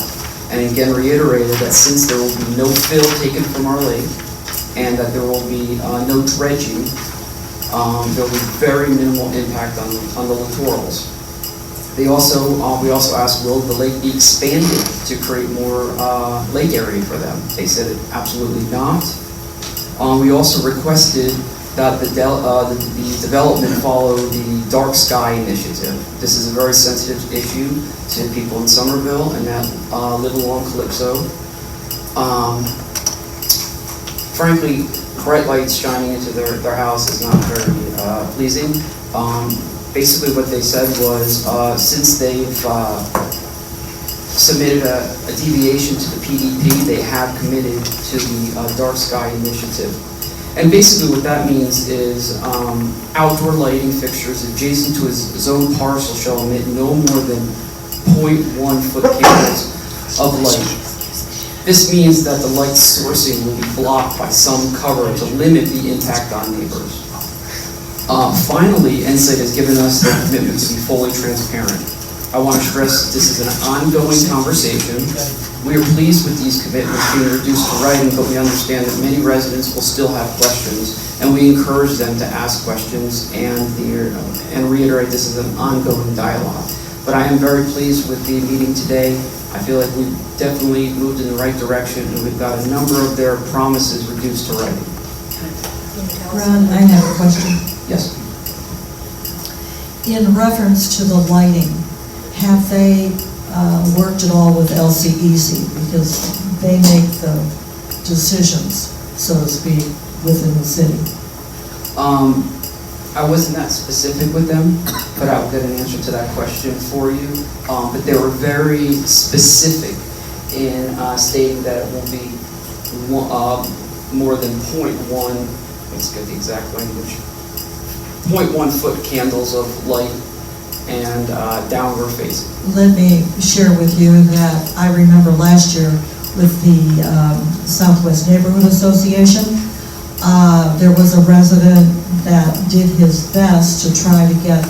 and again reiterated that since there will be no fill taken from our lake, and that there will be no dredging, there will be very minimal impact on the littorals. We also asked, will the lake be expanded to create more lake area for them? They said absolutely not. We also requested that the development follow the dark sky initiative. This is a very sensitive issue to people in Somerville and that live along Calypso. Frankly, bright lights shining into their house is not very pleasing. Basically what they said was, since they've submitted a deviation to the PDP, they have committed to the dark sky initiative. And basically what that means is outdoor lighting fixtures adjacent to his zone parcel shall emit no more than 0.1 foot candles of light. This means that the light sourcing will be blocked by some cover to limit the impact on neighbors. Finally, NSIT has given us their commitment to be fully transparent. I want to stress that this is an ongoing conversation. We are pleased with these commitments being reduced to writing, but we understand that many residents will still have questions, and we encourage them to ask questions and reiterate this is an ongoing dialogue. But I am very pleased with the meeting today. I feel like we've definitely moved in the right direction, and we've got a number of their promises reduced to writing. Ron, I have a question. Yes. In reference to the lighting, have they worked at all with LCEC? Because they make the decisions, so to speak, within the city. I wasn't that specific with them, but I'll get an answer to that question for you. But they were very specific in stating that it won't be more than 0.1, let's get the exact language, 0.1 foot candles of light and downward facing. Let me share with you that I remember last year with the Southwest Neighborhood Association, there was a resident that did his best to try to get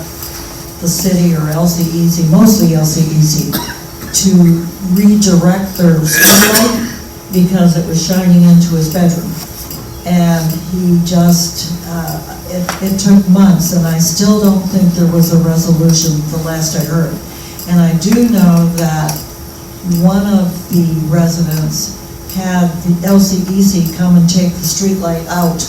the city or LCEC, mostly LCEC, to redirect their sunlight because it was shining into his bedroom. And he just, it took months, and I still don't think there was a resolution the last I heard. And I do know that one of the residents had the LCEC come and take the street light out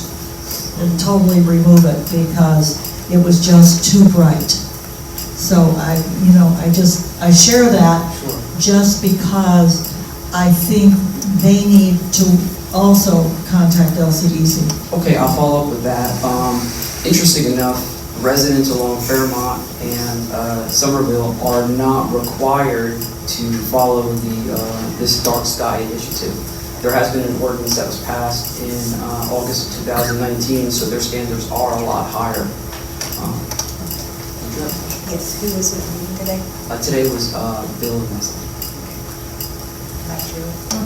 and totally remove it because it was just too bright. So I share that just because I think they need to also contact LCEC. Okay, I'll follow up with that. Interesting enough, residents along Fairmont and Somerville are not required to follow this dark sky initiative. There has been an ordinance that was passed in August of 2019, so their standards are a lot higher. Yes, who was with me today? Today was Bill and myself.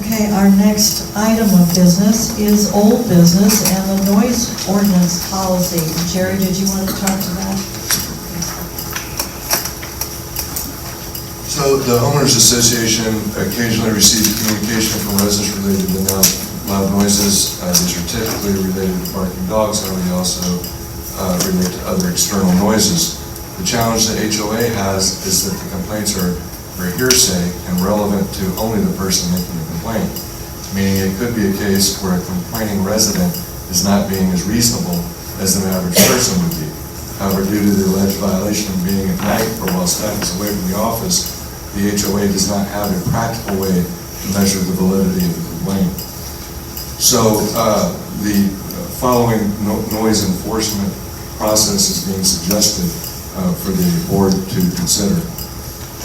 Okay, our next item of business is old business and the noise ordinance policy. Jerry, did you want to talk to that? So the homeowners association occasionally receives communication from residents related to loud noises. These are typically related to barking dogs, however they also relate to other external noises. The challenge that HOA has is that the complaints are hearsay and relevant to only the person making the complaint, meaning it could be a case where a complaining resident is not being as reasonable as an average person would be. However, due to the alleged violation being at night or while staff is away from the office, the HOA does not have a practical way to measure the validity of the complaint. So the following noise enforcement process is being suggested for the board to consider.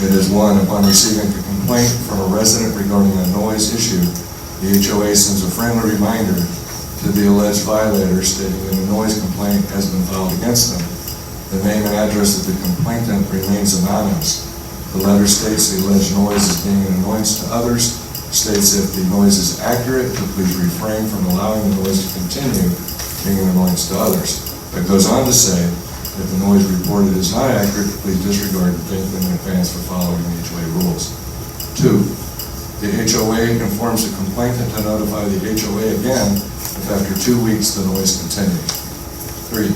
It is one, upon receiving a complaint from a resident regarding a noise issue, the HOA sends a friendly reminder to the alleged violators, stating that a noise complaint has been filed against them. The name and address of the complainant remains anonymous. The letter states the alleged noise is being an annoyance to others, states if the noise is accurate, to please refrain from allowing the noise to continue being an annoyance to others. It goes on to say, if the noise reported is not accurate, please disregard and thank them in advance for following the HOA rules. 2, the HOA informs the complainant to notify the HOA again if after 2 weeks the noise continues. 3,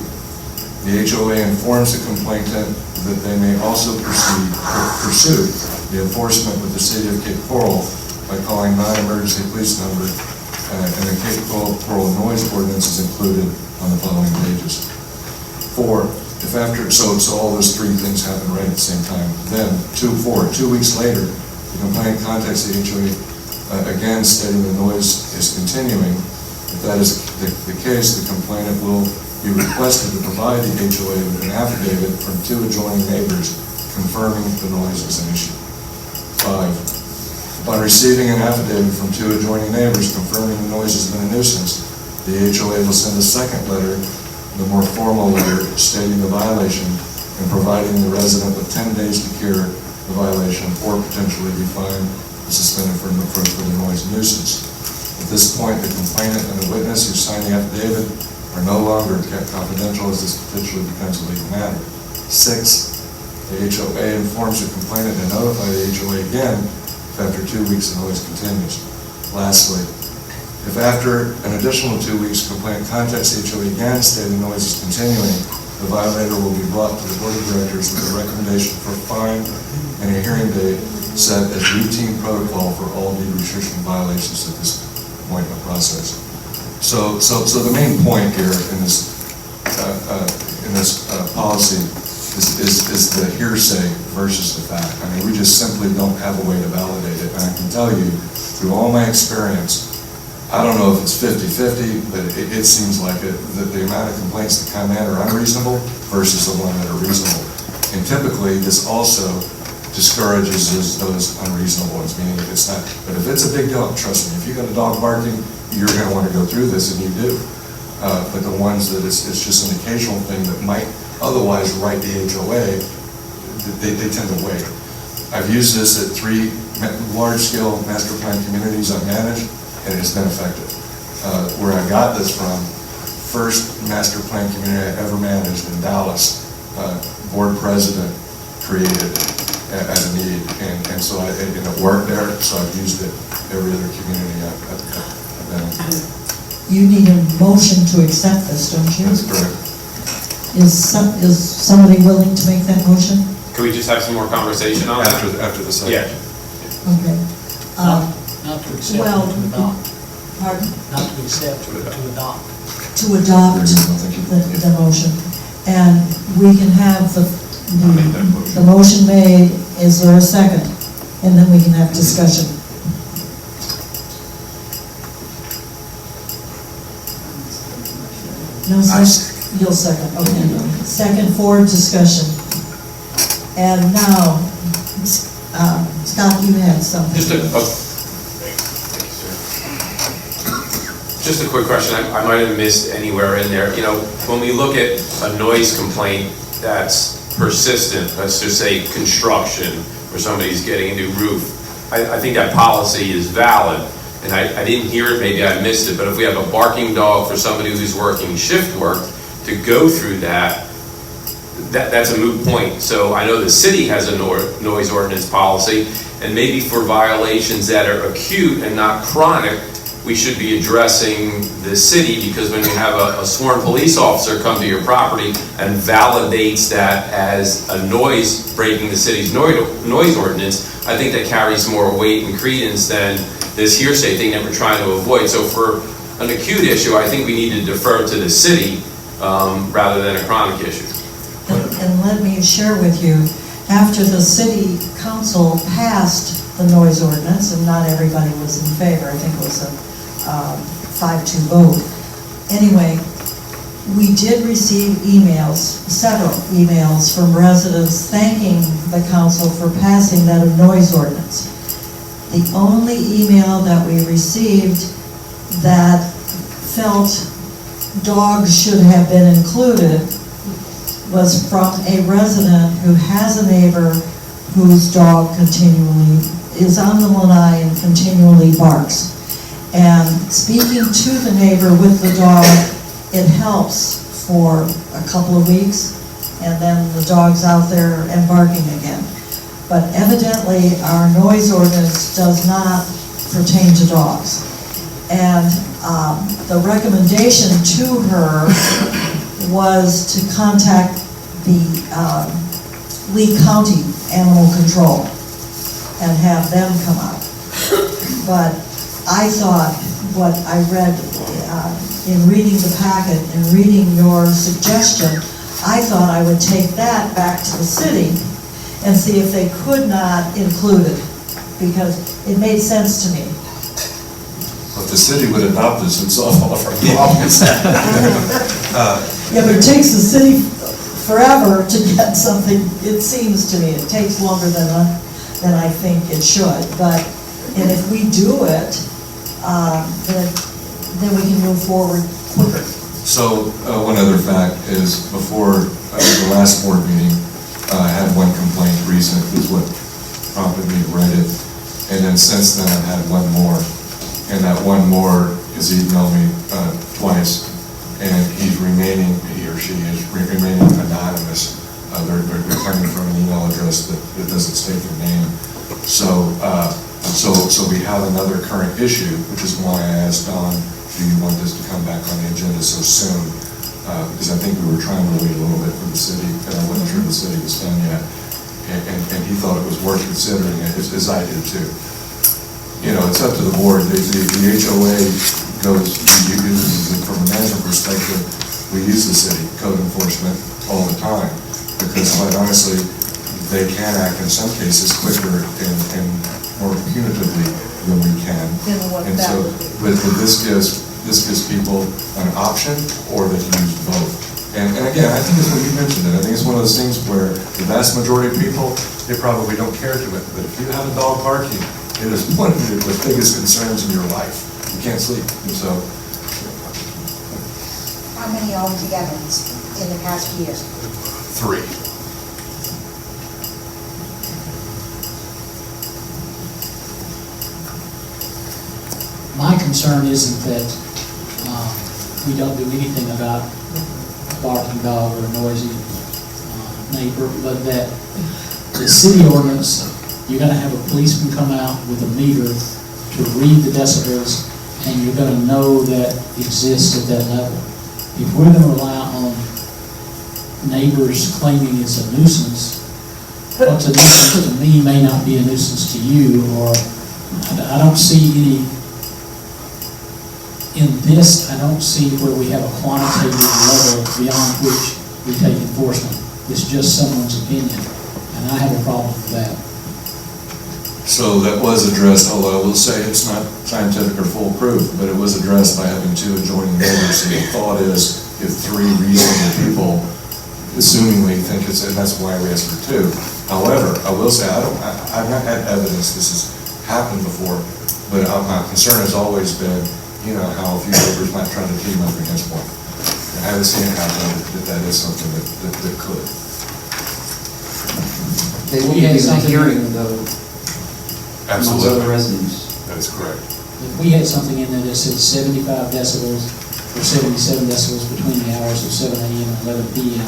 the HOA informs the complainant that they may also pursue the enforcement with the City of Cape Coral by calling non-emergency police number, and the Cape Coral noise ordinance is included on the following pages. 4, if after, so all those 3 things happen right at the same time. Then, 2 weeks later, the complainant contacts the HOA again stating the noise is continuing. If that is the case, the complainant will be requested to provide the HOA with an affidavit from 2 adjoining neighbors confirming the noise is an issue. 5, upon receiving an affidavit from 2 adjoining neighbors confirming the noise has been a nuisance, the HOA will send a second letter, the more formal letter stating the violation and providing the resident with 10 days to cure the violation or potentially be fined and suspended for the noise nuisance. At this point, the complainant and the witness who signed the affidavit are no longer kept confidential as this potentially becomes a legal matter. 6, the HOA informs the complainant to notify the HOA again if after 2 weeks the noise continues. Lastly, if after an additional 2 weeks, the complainant contacts the HOA again stating the noise is continuing, the violator will be brought to the Board of Directors with a recommendation for a fine and a hearing date set as routine protocol for all deed restriction violations at this point in the process. So the main point here in this policy is the hearsay versus the fact. I mean, we just simply don't have a way to validate it. And I can tell you, through all my experience, I don't know if it's 50-50, but it seems like that the amount of complaints that come in are unreasonable versus the one that are reasonable. And typically, this also discourages those unreasonable ones, meaning if it's not, but if it's a big deal, trust me, if you got a dog barking, you're going to want to go through this, and you do. But the ones that it's just an occasional thing that might otherwise write the HOA, they tend to wait. I've used this at 3 large-scale master plan communities I've managed, and it has been effective. Where I got this from, first master plan community I ever managed in Dallas, board president created as a need, and so and it worked there, so I've used it every other community I've been in. You need a motion to accept this, don't you? That's correct. Is somebody willing to make that motion? Can we just have some more conversation on that? After the second. Yeah. Okay. Not to accept, Well, to adopt. pardon? Not to accept, to adopt. To adopt the motion. And we can have the motion made. Is there a second? And then we can have discussion. No, you'll second, okay. Second for discussion. And now, Scott, you had something. Just a quick question, I might have missed anywhere in there. You know, when we look at a noise complaint that's persistent, let's just say construction, where somebody's getting a new roof, I think that policy is valid. And I didn't hear it, maybe I missed it, but if we have a barking dog for somebody who's working shift work to go through that's a moot point. So I know the city has a noise ordinance policy, and maybe for violations that are acute and not chronic, we should be addressing the city, because when you have a sworn police officer come to your property and validates that as a noise breaking the city's noise ordinance, I think that carries more weight and credence than this hearsay thing that we're trying to avoid. So for an acute issue, I think we need to defer to the city rather than a chronic issue. And let me share with you, after the city council passed the noise ordinance, and not everybody was in favor, I think it was a 5-2 vote. Anyway, we did receive emails, several emails from residents thanking the council for passing that noise ordinance. The only email that we received that felt dogs should have been included was from a resident who has a neighbor whose dog continually is on the lanai and continually barks. And speaking to the neighbor with the dog, it helps for a couple of weeks, and then the dog's out there and barking again. But evidently, our noise ordinance does not pertain to dogs. And the recommendation to her was to contact the Lee County Animal Control and have them come out. But I thought what I read in reading the packet and reading your suggestion, I thought I would take that back to the city and see if they could not include it, because it made sense to me. But the city would adopt this and solve all of our problems. Yeah, but it takes the city forever to get something, it seems to me. It takes longer than I think it should. But, and if we do it, then we can move forward quicker. So, one other fact is, before the last board meeting, I had one complaint recent, is what prompted me to write it. And then since then, I've had one more. And that one more is emailed me twice, and he or she is remaining anonymous. They're coming from an email address that doesn't state their name. So we have another current issue, which is why I asked Don, do you want this to come back on the agenda so soon? Because I think we were trying to wait a little bit for the city, and I wasn't sure the city was done yet. And he thought it was worth considering, as I did too. You know, it's up to the board. The HOA uses it from a management perspective. We use the city code enforcement all the time, because quite honestly, they can act in some cases quicker and more punitively than we can. And so, but this gives people an option, or they can use both. And again, I think it's what you mentioned, I think it's one of those things where the vast majority of people, they probably don't care to it, but if you have a dog barking, it is one of the biggest concerns in your life. You can't sleep, and so. How many altogether in the past year? 3. My concern isn't that we don't do anything about a barking dog or a noisy neighbor, but that the city ordinance, you're gonna have a policeman come out with a meter to read the decibels, and you're gonna know that exists at that level. If we're gonna rely on neighbors claiming it's a nuisance, what's a nuisance to me may not be a nuisance to you, or I don't see any, in this, I don't see where we have a quantitative level beyond which we take enforcement. It's just someone's opinion, and I have a problem with that. So that was addressed, although I will say it's not scientific or foolproof, but it was addressed by having 2 adjoining neighbors. So the thought is, if 3 reasonable people assumingly think it's, and that's why we asked for 2. However, I will say, I've not had evidence this has happened before, but my concern has always been, you know, how a few neighbors might try to team up against one. And I haven't seen it happen, that is something that could. They will be in a hearing, though, amongst Absolutely. other residents. That is correct. If we had something in there that said 75 decibels or 77 decibels between the hours of 7 a.m. and 11 p.m.,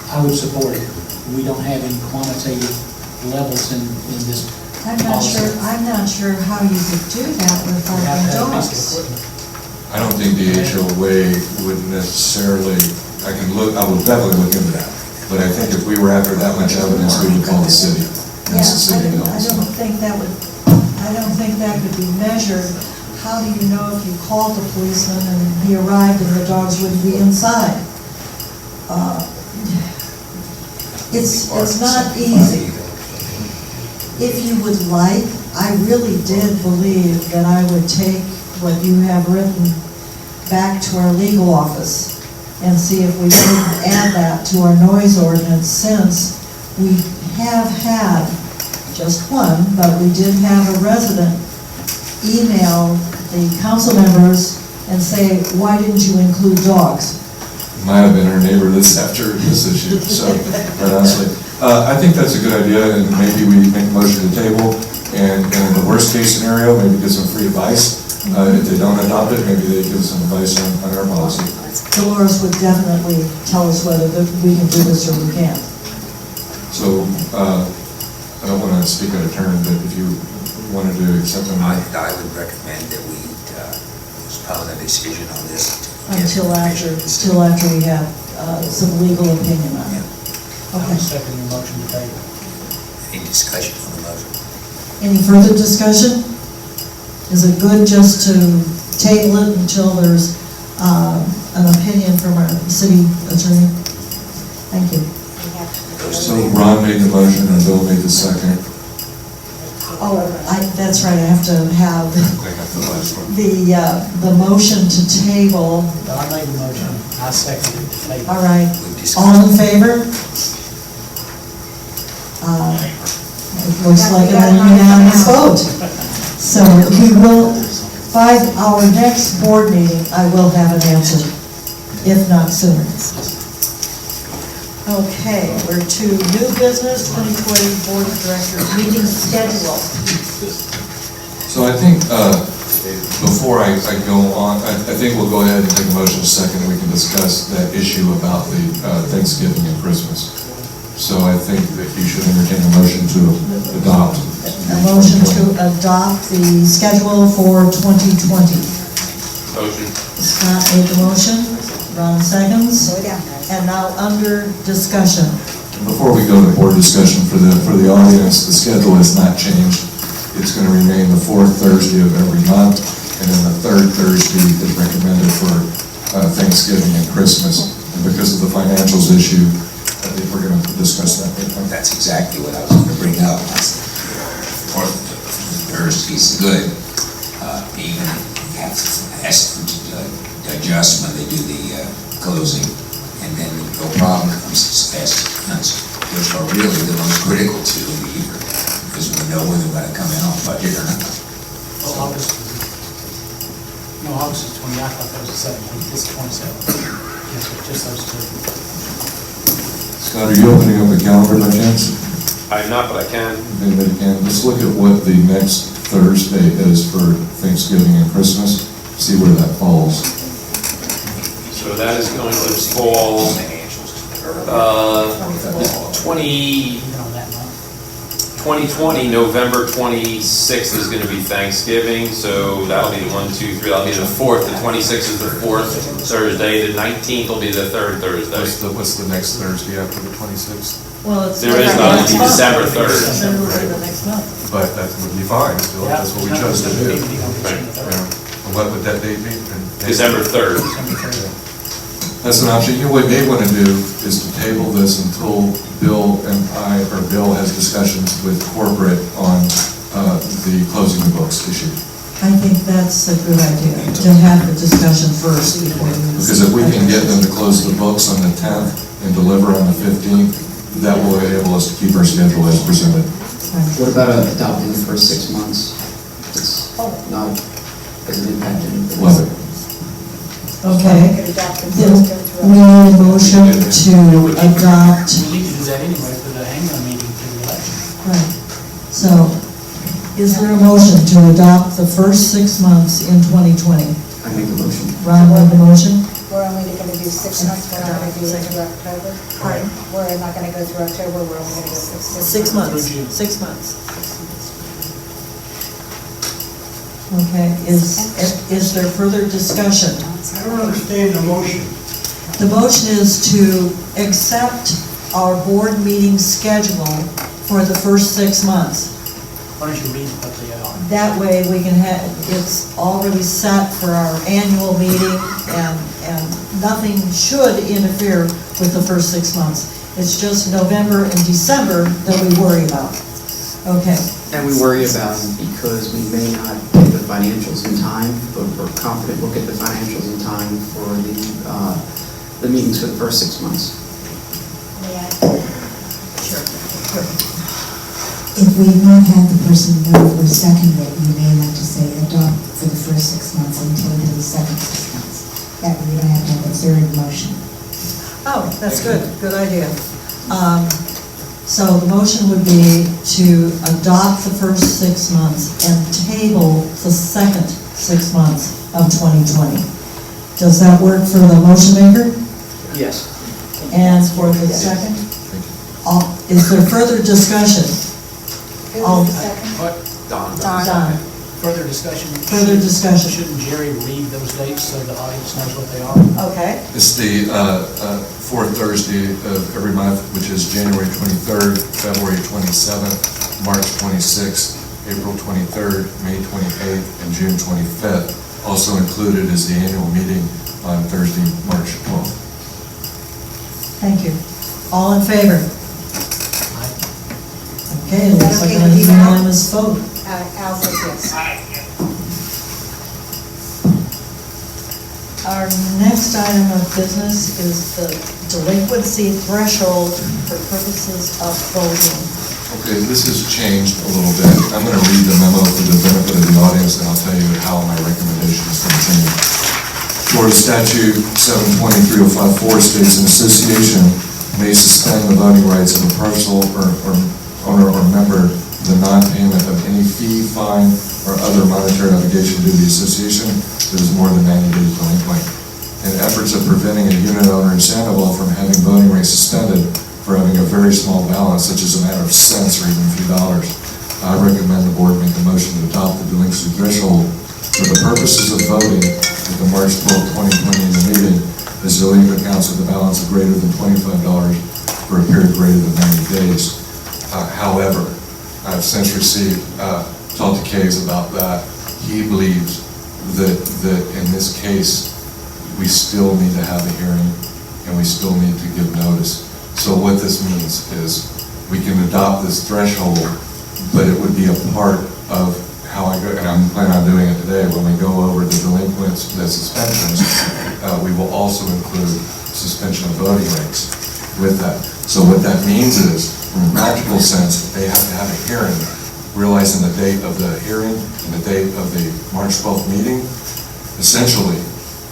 I would support it. We don't have any quantitative levels in this I'm not sure how you could do that with barking dogs. I don't think the HOA would necessarily, I will definitely look into that. But I think if we were after that much evidence, we would call the city. Yeah, That's the city I don't think that could be measured. How do you know if you called the policeman and he arrived and the dogs wouldn't be inside? It's not easy. If you would like, I really did believe that I would take what you have written back to our legal office and see if we could add that to our noise ordinance, since we have had just one, but we did have a resident email the council members and say, why didn't you include dogs? Might have been her neighbor this after this issue, so, quite honestly. I think that's a good idea, and maybe we make a motion to table, and in the worst case scenario, maybe get some free advice. If they don't adopt it, maybe they give us some advice on our policy. Dolores would definitely tell us whether we can do this or we can't. So, I don't want to speak out of turn, but if you wanted to accept them. I would recommend that we postpone a decision on this. Until after we have some legal opinion on it. I Okay. would second your motion to table. Any discussion on the motion? Any further discussion? Is it good just to table it until there's an opinion from our city attorney? Thank you. So Ron made the motion and Bill made the second. Oh, that's right, I have to have Clean up the last one. the motion to table. I made the motion, I seconded the table. All right, We've discussed. all in favor? It looks like a unanimous vote. So we will, by our next board meeting, I will have an answer, if not sooner. Okay, we're to new business, 2020 Board of Directors meeting schedule. So I think, before I go on, I think we'll go ahead and take a motion a second, and we can discuss that issue about the Thanksgiving and Christmas. So I think that you should entertain a motion to adopt. A motion to adopt the schedule for 2020. Motion. Scott made the motion, Ron seconds, Slow down, guys. and now under discussion. Before we go to board discussion, for the audience, the schedule has not changed. It's going to remain the fourth Thursday of every month, and then the third Thursday is recommended for Thanksgiving and Christmas. And because of the financials issue, I think we're going to discuss that. That's exactly what I was going to bring up. Fourth Thursday's good. Even has to adjust when they do the closing, and then no problem comes to estimates, which are really the most critical to the year, because we know whether we're going to come in on budget or not. Oh, August is 20, I thought that was the 17th, it's 27th. Yes, sir, just those two. Scott, are you opening up the calendar by chance? I'm not, but I can. If anybody can, let's look at what the next Thursday is for Thanksgiving and Christmas, see where that falls. So that is going to fall, 20, Even on that month. 2020, November 26th is going to be Thanksgiving, so that'll be the 1, 2, 3, that'll be the 4th. The 26th is the 4th Thursday, the 19th will be the 3rd Thursday. What's the next Thursday after the 26th? Well, it's. There is none, it'll be December 3rd. December the next month. But that would be fine, still, that's what we chose to do. And what would that date be? December 3rd. That's an option. You know, what they want to do is to table this until Bill has discussions with corporate on the closing the books issue. I think that's a good idea, to have the discussion first before we. Because if we can get them to close the books on the 10th and deliver on the 15th, that will enable us to keep our schedule as presented. What about adopting the first 6 months? It's not, doesn't impact anything. Love it. Okay, Could adopt them then first, go through. we need a motion to adopt, We need to do that anyway for the annual meeting for the election. right, so, is there a motion to adopt the first 6 months in 2020? I make the motion. Ron made the motion? We're only gonna do 6 months, we're not gonna do it through October. Pardon? We're not gonna go through October, we're only gonna go 6 6 months, Through June. 6 months. Okay, is there further discussion? I don't understand the motion. The motion is to accept our board meeting schedule for the first 6 months. Why don't you read what they are? That way we can have, it's already set for our annual meeting, and nothing should interfere with the first 6 months. It's just November and December that we worry about. Okay, And we worry about it because we may not get the financials in time, but we're confident we'll get the financials in time for the meetings for the first 6 months. If we've not had the person move or second it, you may like to say adopt for the first first 6 months until we do the second 6 months. That way you don't have to have a third motion. Oh, that's good, good idea. So the motion would be to adopt the first 6 months and table the second 6 months of 2020. Does that work for the motion maker? Yes. And for the second? Is there further discussion? Who All- was the second? Don. Done. Further discussion? Further discussion. Shouldn't Jerry read those dates so the audience knows what they are? Okay. It's the fourth Thursday of every month, which is January 23rd, February 27th, March 26th, April 23rd, May 28th, and June 25th. Also included is the annual meeting on Thursday, March 12th. Thank you. All in favor? Okay, Is that looks like okay a with you, Al? unanimous vote. Al says yes. Our next item of business is the delinquency threshold for purposes of voting. Okay, this has changed a little bit. I'm going to read the memo for the benefit of the audience, and I'll tell you how my recommendation is going to change. Florida Statute 723.054 states an association may suspend the voting rights of a personal or owner or member for the non-payment of any fee, fine, or other monetary obligation due to the association that is more than 90 days delinquent. In efforts of preventing a unit owner in Sandoval from having voting rights suspended for having a very small balance, such as a matter of cents or even a few dollars, I recommend the board make a motion to adopt the delinquency threshold for the purposes of voting at the March 12, 2020 meeting as delinquent accounts with a balance of greater than $25 for a period greater than 90 days. However, I've since received talked to Kays about that. He believes that in this case, we still need to have a hearing and we still need to give notice. So what this means is we can adopt this threshold, but it would be a part of how I go, and I'm planning on doing it today, when we go over the delinquents, the suspensions, we will also include suspension of voting rights with that. So what that means is, from a practical sense, they have to have a hearing, realizing the date of the hearing and the date of the March 12th meeting. Essentially,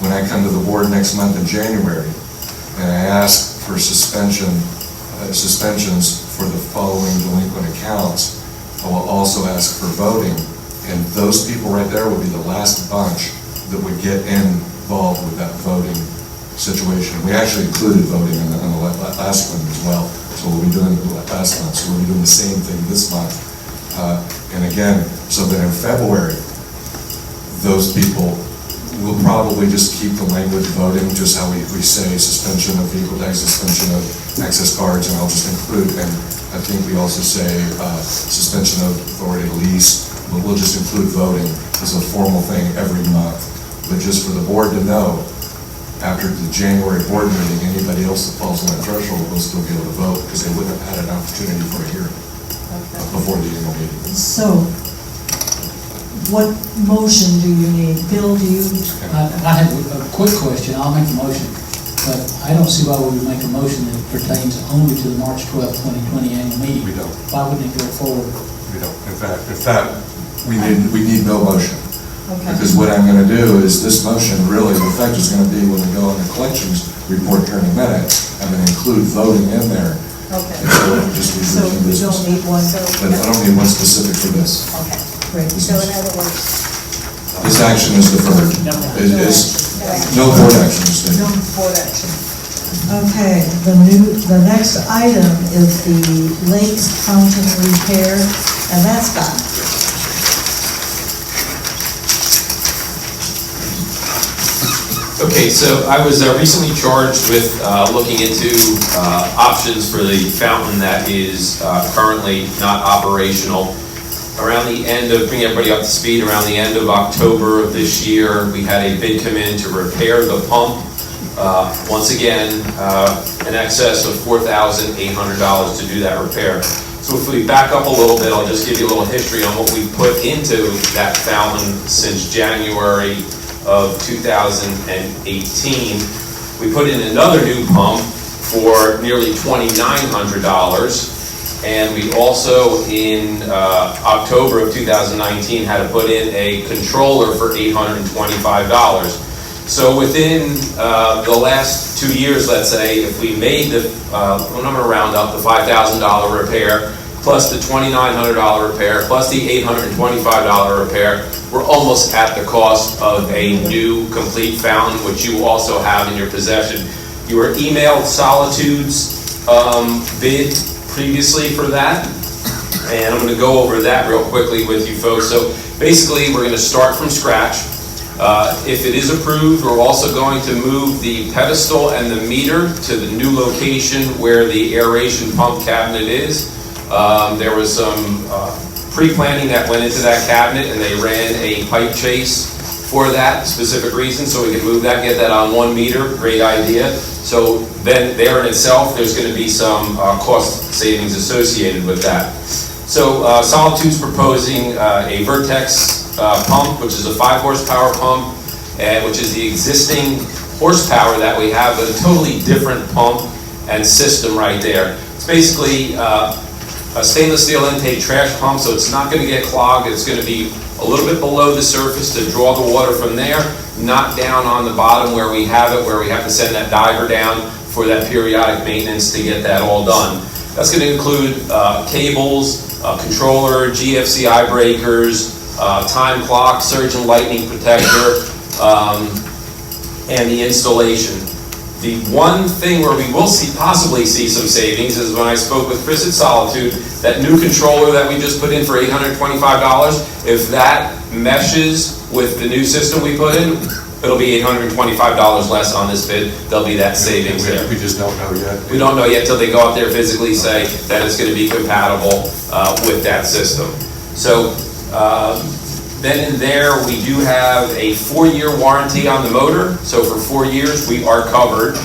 when I come to the board next month in January, and I ask for suspensions for the following delinquent accounts, I will also ask for voting, and those people right there will be the last bunch that would get involved with that voting situation. We actually included voting in the last one as well, so we'll be doing it last month, so we'll be doing the same thing this month. And again, so that in February, those people will probably just keep the language voting, just how we say suspension of vehicle tax, suspension of access cards, and I'll just include, and I think we also say suspension of authority to lease. We'll just include voting as a formal thing every month. But just for the board to know, after the January board meeting, anybody else that falls on that threshold will still be able to vote because they wouldn't have had an opportunity for a hearing before the annual meeting. So, what motion do you need? Bill, do you? I have a quick question. I'll make the motion, but I don't see why we would make a motion that pertains only to the March 12, 2020 annual meeting. We don't. Why wouldn't it go forward? We don't. In fact, we need no motion. Okay. Because what I'm going to do is this motion, really, the effect is going to be when we go on the collections report here in a minute, I'm going to include voting in there. Okay. And so it'll just be So routine we business. don't need one. But I don't need one specific for this. Okay, great. So in other words, This action is deferred. No board action is No taken. board action. Okay, the next item is the Lakes Fountain repair, and that's done. Okay, so I was recently charged with looking into options for the fountain that is currently not operational. Around the end of, bringing everybody up to speed, around the end of October of this year, we had a bid come in to repair the pump. Once again, in excess of $4,800 to do that repair. So if we back up a little bit, I'll just give you a little history on what we put into that fountain since January of 2018. We put in another new pump for nearly $2,900, And we also, in October of 2019, had to put in a controller for $825. So within the last 2 years, let's say, if we made the, I'm going to round up, the $5,000 repair, plus the $2,900 repair, plus the $825 repair, we're almost at the cost of a new complete fountain, which you also have in your possession. You were emailed Solitude's bid previously for that, and I'm going to go over that real quickly with you folks. So basically, we're going to start from scratch. If it is approved, we're also going to move the pedestal and the meter to the new location where the aeration pump cabinet is. There was some pre-planning that went into that cabinet, and they ran a pipe chase for that specific reason, so we can move that, get that on 1 meter. Great idea. So then there in itself, there's going to be some cost savings associated with that. So Solitude's proposing a Vertex pump, which is a 5 horsepower pump, which is the existing horsepower that we have, but a totally different pump and system right there. It's basically a stainless steel intake trash pump, so it's not going to get clogged. It's going to be a little bit below the surface to draw the water from there, not down on the bottom where we have it, where we have to send that diver down for that periodic maintenance to get that all done. That's going to include cables, controller, GFCI breakers, time clock, surge and lightning protector, and the installation. The one thing where we will possibly see some savings is when I spoke with Chris at Solitude, that new controller that we just put in for $825, if that meshes with the new system we put in, it'll be $825 less on this bid. There'll be that savings there. We just don't know yet. We don't know yet till they go out there physically say that it's going to be compatible with that system. So then in there, we do have a 4-year warranty on the motor. So for 4 years, we are covered.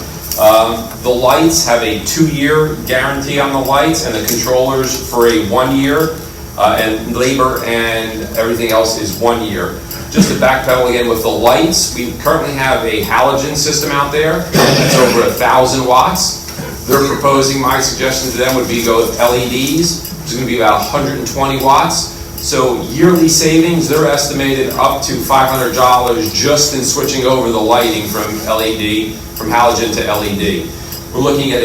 The lights have a 2-year guarantee on the lights, and the controllers for a 1 year, and labor and everything else is 1 year. Just to backpedal again with the lights, we currently have a halogen system out there that's over 1,000 watts. They're proposing, my suggestion to them would be go with LEDs, which is going to be about 120 watts. So yearly savings, they're estimated up to $500 just in switching over the lighting from halogen to LED. We're looking at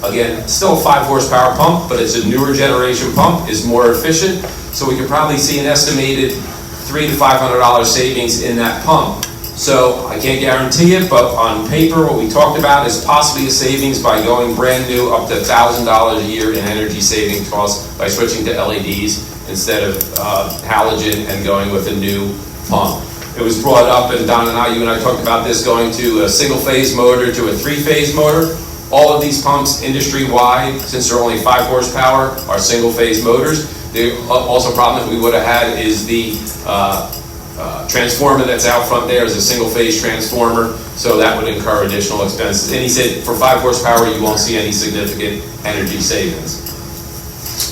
again, still a 5 horsepower pump, but it's a newer generation pump, is more efficient. So we could probably see an estimated $300 to $500 savings in that pump. So I can't guarantee it, but on paper, what we talked about is possibly a savings by going brand new up to $1,000 a year in energy saving costs by switching to LEDs instead of halogen and going with a new pump. It was brought up, and Don and you and I talked about this, going to a single-phase motor to a 3-phase motor. All of these pumps, industry-wide, since they're only 5 horsepower, are single-phase motors. The also problem that we would have had is the transformer that's out front there is a single-phase transformer, so that would incur additional expenses. And he said for 5 horsepower, you won't see any significant energy savings.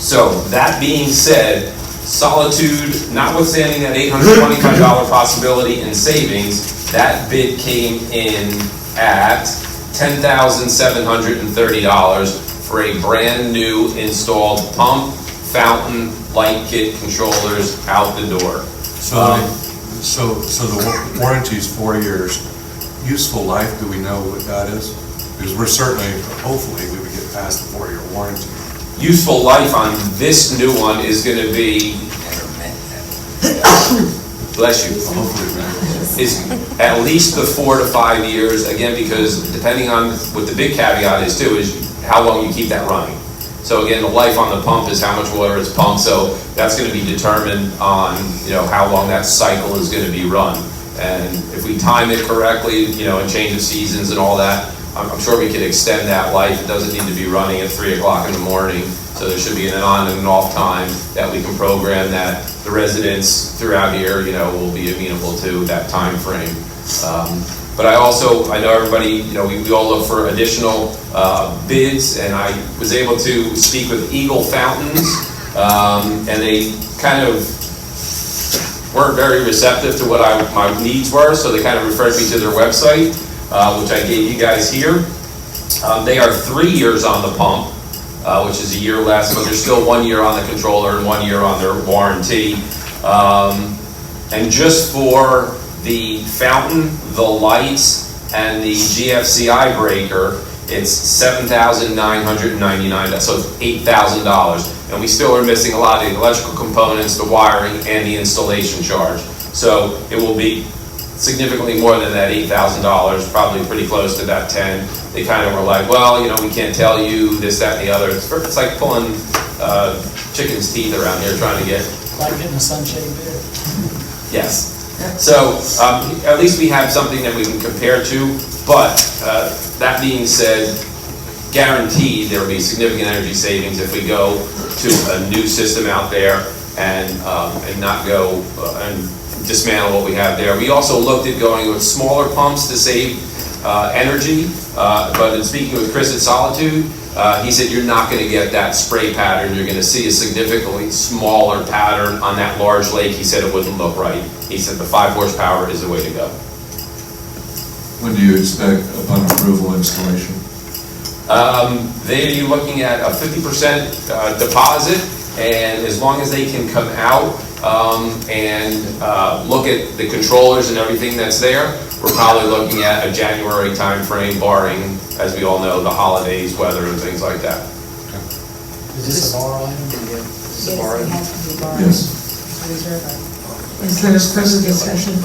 So that being said, Solitude, notwithstanding that $825 possibility in savings, that bid came in at $10,730 for a brand new installed pump, fountain, light kit, controllers out the door. So the warranty's 4 years. Useful life, do we know what that is? Because we're certainly, hopefully, we would get past the 4-year warranty. Useful life on this new one is going to be, bless you, is at least the 4 to 5 years, again, because depending on what the big caveat is too, is how long you keep that running. So again, the life on the pump is how much water is pumped, so that's going to be determined on, how long that cycle is going to be run. And if we time it correctly, and change of seasons and all that, I'm sure we could extend that life. It doesn't need to be running at 3 o'clock in the morning, so there should be an on and an off time that we can program that the residents throughout here, will be amenable to that time frame. But I know everybody, we all look for additional bids, and I was able to speak with Eagle Fountains, and they kind of weren't very receptive to what my needs were, so they kind of referred me to their website, which I gave you guys here. They are 3 years on the pump, which is a year less, but there's still 1 year on the controller and 1 year on their warranty. And just for the fountain, the lights, and the GFCI breaker, it's $7,999, so it's $8,000. And we still are missing a lot of the electrical components, the wiring, and the installation charge. So it will be significantly more than that $8,000, probably pretty close to that 10. They kind of were like, well, you know, we can't tell you this, that, and the other. It's like pulling chicken's teeth around here trying to get... Like getting a sunshade bid. Yes. So at least we have something that we can compare to, but that being said, guaranteed there will be significant energy savings if we go to a new system out there and not go and dismantle what we have there. We also looked at going with smaller pumps to save energy, but in speaking with Chris at Solitude, he said you're not going to get that spray pattern. You're going to see a significantly smaller pattern on that large lake. He said it wouldn't look right. He said the 5 horsepower is the way to go. When do you expect upon approval installation? They're looking at a 50% deposit, and as long as they can come out and look at the controllers and everything that's there, we're probably looking at a January time frame, barring, as we all know, the holidays, weather, and things like that. Is this a bar item? Yes, it has to be borrowed. Yes. Reserve item. Is there further discussion?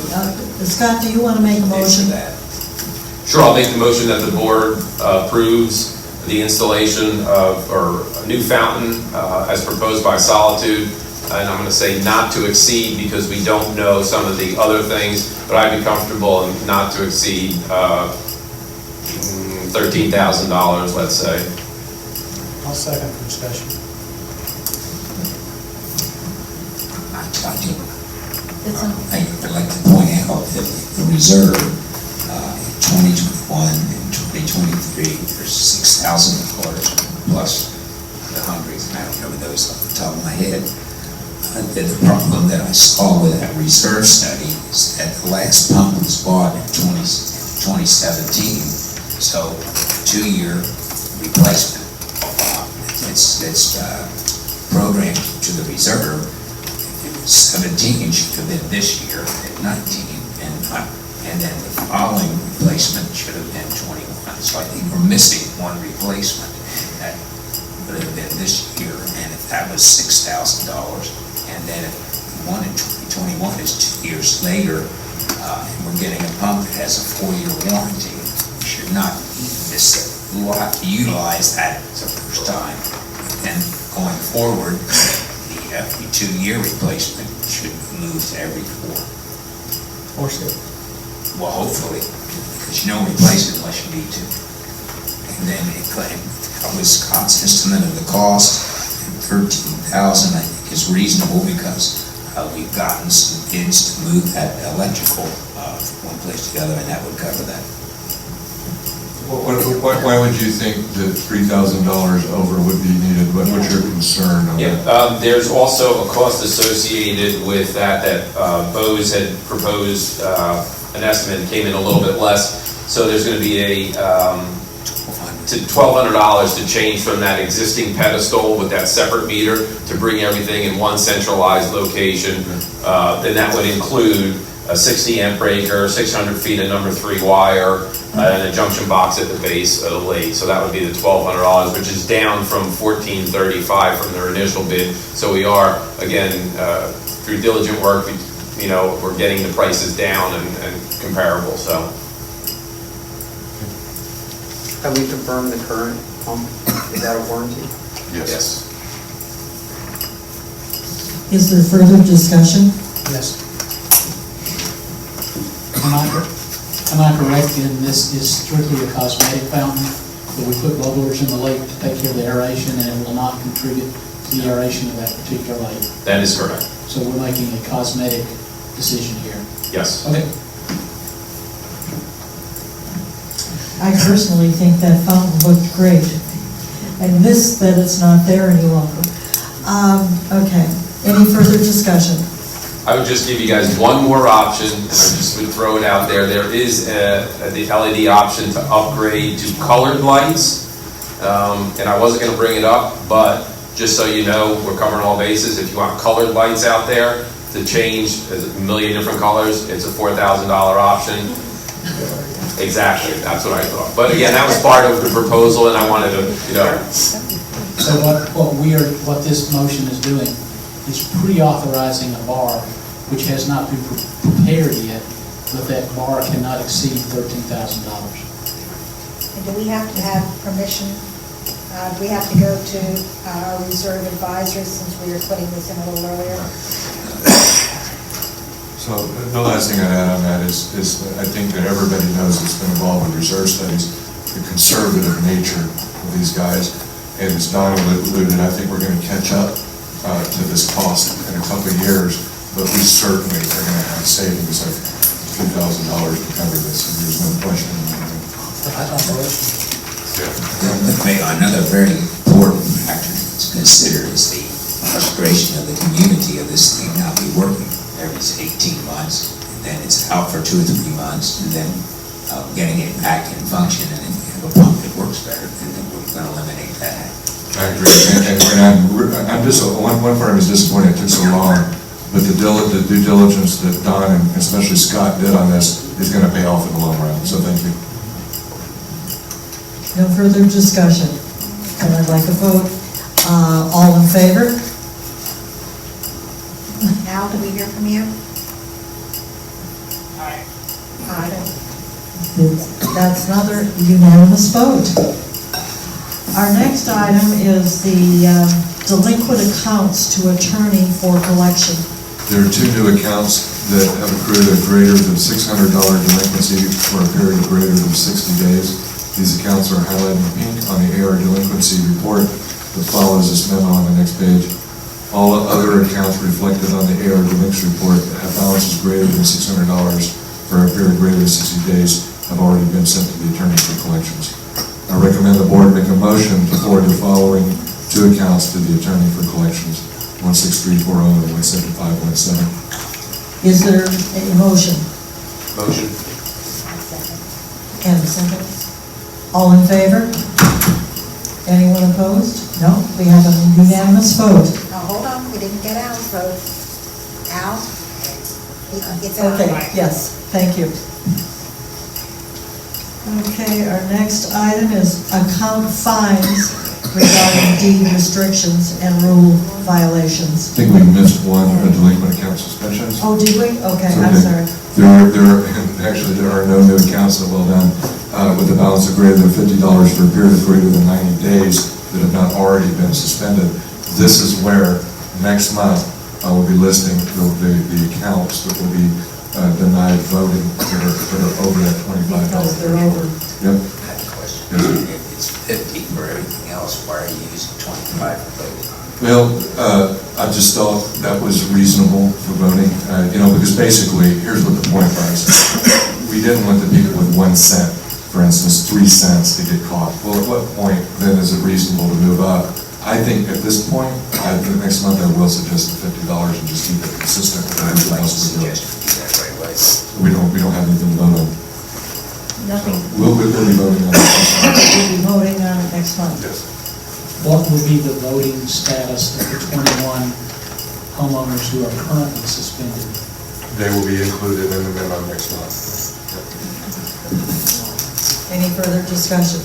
Scott, do you want to make a motion? Sure, I'll make the motion that the board approves the installation of, or a new fountain as proposed by Solitude. And I'm going to say not to exceed because we don't know some of the other things, but I'd be comfortable in not to exceed $13,000, let's say. I'll second for discussion. I'd like to point out that the reserve in 2021 and 2023, there's $6,000 plus the hundreds, and I don't know those off the top of my head. The problem that I saw with that reserve study is that the last pump was bought in 2017, so 2-year replacement. It's programmed to the reserve. If it was 17, it should have been this year at 19, and then the following replacement should have been 21. So I think we're missing one replacement that would have been this year, and if that was $6,000. And then if one in 2021 is 2 years later, and we're getting a pump that has a 4-year warranty, we should not miss it. We'll have to utilize that the first time. And going forward, the every 2-year replacement should move to every 4. Or 6. Well, hopefully, because you don't replace it unless you need to. And then that was Scott's estimate of the cost, and $13,000 I think is reasonable because we've gotten some bids to move that electrical from one place to the other, and that would cover that. Why would you think that $3,000 over would be needed? What's your concern on that? Yeah, there's also a cost associated with that Bose had proposed an estimate that came in a little bit less. So there's going to be a $1,200 to change from that existing pedestal with that separate meter to bring everything in one centralized location. Then that would include a 60 amp breaker, 600 feet of number 3 wire, and a junction box at the base of the lake. So that would be the $1,200, which is down from $1,435 from their initial bid. So we are, again, through diligent work, we're getting the prices down and comparable. So. Have we confirmed the current pump? Is that a warranty? Yes. Is there further discussion? Yes. Am I correct in this is strictly a cosmetic fountain, that we put bubblers in the lake to take care of the aeration, and it will not contribute to the aeration of that particular lake? That is correct. So we're making a cosmetic decision here. Yes. Okay. I personally think that fountain looked great. I miss that it's not there any longer. Okay, any further discussion? I would just give you guys one more option, and I just would throw it out there. There is the LED option to upgrade to colored lights. and I wasn't gonna bring it up, but just so you know, we're covering all bases. If you want colored lights out there to change, there's a million different colors, it's a $4,000 option. Exactly, that's what I thought. But again, that was part of the proposal, and I wanted to, you know. So what this motion is doing is pre-authorizing a bar which has not been prepared yet, but that bar cannot exceed $13,000. And do we have to have permission? Do we have to go to our reserve advisors since we were putting this in a little earlier? So the last thing I'd add on that is I think that everybody knows that's been involved with reserve studies, the conservative nature of these guys. And as Don alluded, I think we're going to catch up to this cost in a couple of years, but we certainly are going to have savings of $2,000 to cover this, and there's no question. Another very important factor to consider is the frustration of the community of this thing not be working every 18 months, and then it's out for 2 or 3 months, and then getting it back in function, and then you have a pump that works better, and then we're going to eliminate that. I agree, and I'm just, one part of me is disappointed it took so long, but the due diligence that Don and especially Scott did on this is going to pay off in the long run, so thank you. No further discussion. And I'd like a vote. All in favor? Al, do we hear from you? Aye. That's another unanimous vote. Our next item is the delinquent accounts to attorney for collection. There are 2 new accounts that have accrued a greater than $600 delinquency for a period of greater than 60 days. These accounts are highlighted in pink on the AR delinquency report that follows this memo on the next page. All other accounts reflected on the AR delinquency report that have balances greater than $600 for a period greater than 60 days have already been sent to the attorney for collections. I recommend the board make a motion to forward the following 2 accounts to the attorney for collections, 16340 and 17517. Is there a motion? Motion. And a second? All in favor? Anyone opposed? No? We have a unanimous vote. Now, hold on, we didn't get Al's vote. Al? It's Al. Okay, yes, thank you. Okay, our next item is account fines regarding deed restrictions and rule violations. I think we missed one, delinquent account suspensions. Oh, did we? Okay, I'm Okay. sorry. There are no new accounts that will done with a balance of greater than $50 for a period of greater than 90 days that have not already been suspended. This is where next month I will be listing the accounts that will be denied voting that are over that $25. Because they're over. Yep. I have a question. If it's 50 for everything else, why are you using 25 for voting? Well, I just thought that was reasonable for voting, because basically, here's what the point was. We didn't want the people with 1 cent, for instance, 3 cents to get caught. Well, at what point then is it reasonable to move up? I think at this point, next month I will suggest the $50 and just keep it consistent with I would everything like to else we're doing. suggest you do that right away. We don't have anything to vote on. Nothing. We'll be voting on it. We'll be voting on it next month. Yes. What would be the voting status of the 21 homeowners who are currently suspended? They will be included in the memo next month. Any further discussion?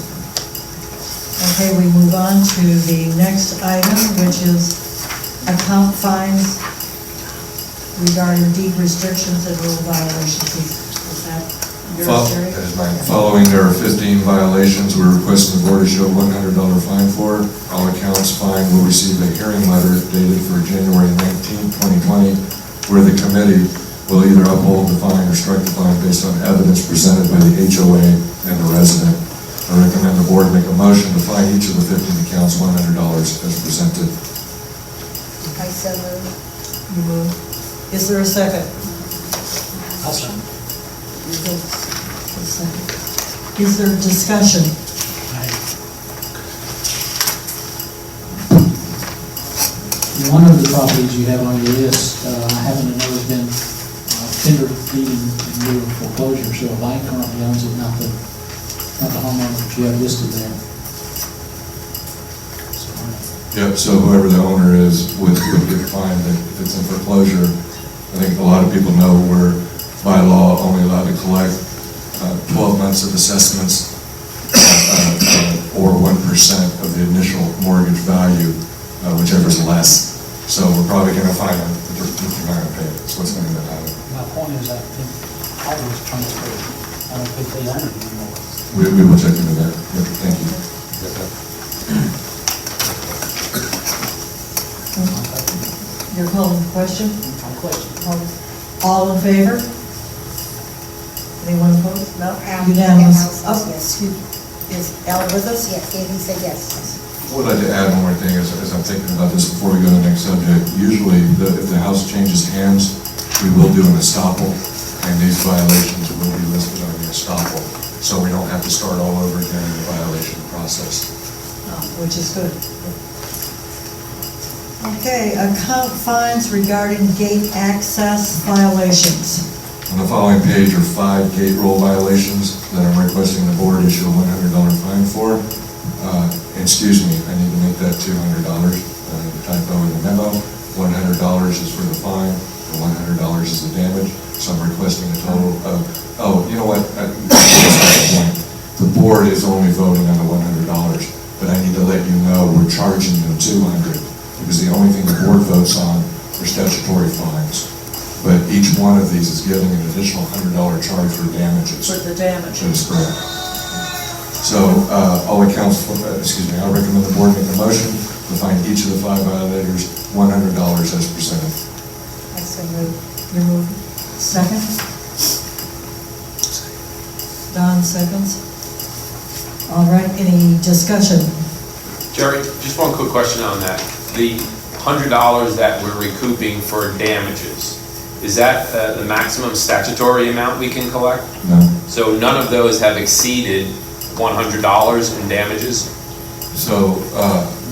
Okay, we move on to the next item, which is account fines regarding deed restrictions and rule violations. Is that yours, Jerry? That is mine. Following, there are 15 violations we're requesting the board to show $100 fine for. All accounts fined will receive a hearing letter dated for January 19, 2020, where the committee will either uphold the fine or strike the fine based on evidence presented by the HOA and the resident. I recommend the board make a motion to fine each of the 15 accounts $100 as presented. I so move. You move. Is there a second? Awesome. Is there discussion? One of the properties you have on your list, I happen to know has been tender deed in lieu of foreclosure, so a bank currently owns it, not the homeowner that you have listed there. Yep, so whoever the owner is would get fined if it's in foreclosure. I think a lot of people know we're by law only allowed to collect 12 months of assessments or 1% of the initial mortgage value, whichever's less. So we're probably going to fine them if they're not going to pay it. That's what's going to happen. My point is, I think all was transferred. I don't think they own it anymore. We will check into that. Yep, thank you. You're calling the question? My question. All in favor? Anyone opposed? No? Yes. Unanimous. Oh, excuse, is Al with us? Yes, Amy said yes. I would like to add one more thing as I'm thinking about this before we go to the next subject. Usually, if the house changes hands, we will do an estoppel, and these violations will be listed on the estoppel, so we don't have to start all over again in the violation process. Which is good. Okay, account fines regarding gate access violations. On the following page are 5 gate roll violations that I'm requesting the board issue a $100 fine for. Excuse me, I need to make that $200. The typo in the memo. $100 is for the fine, and $100 is the damage. So I'm requesting a total of, oh, you know what? The board is only voting on the $100, but I need to let you know we're charging them $200 because the only thing the board votes on are statutory fines. But each one of these is getting an additional $100 charge for damages. For the damage. That is correct. So, all accounts, I'll recommend the board make a motion to fine each of the 5 violators $100 as presented. I so moved. You move. Second? Don seconds. All right, any discussion? Jerry, just one quick question on that. The $100 that we're recouping for damages, is that the maximum statutory amount we can collect? No. So none of those have exceeded $100 in damages? So,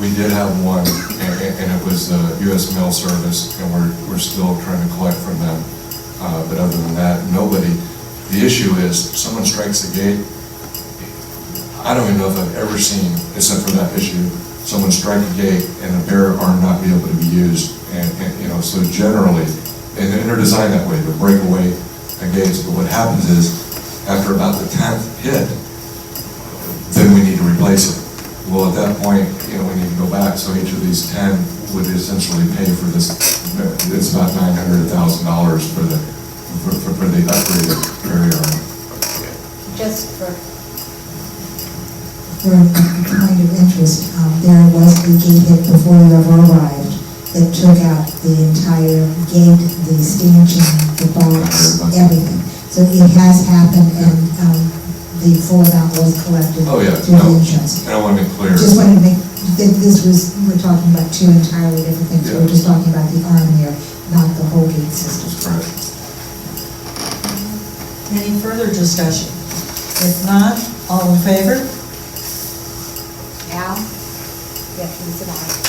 we did have one, and it was the U.S. Mail Service, and we're still trying to collect from them. But other than that, nobody. The issue is, someone strikes the gate. I don't even know if I've ever seen, except for that issue, someone strike a gate and a bearer arm not be able to be used. And so generally, and they're designed that way, to break away the gates. But what happens is, after about the 10th hit, then we need to replace it. Well, at that point, we need to go back. So each of these 10 would essentially pay for this. It's about $900,000 for the upgraded barrier arm. Just for, For a point of interest, there was a gate hit before you ever arrived that took out the entire gate, the stanchion, the box, everything. So it has happened, and the full amount was collected Oh, yeah, through no. the insurance. And I want to be clear. Just wanted to make, we're talking about 2 entirely different things. Yeah. We're just talking about the arm here, not the whole gate system. That's correct. Any further discussion? If not, all in favor? Al? Yes, he's an aye.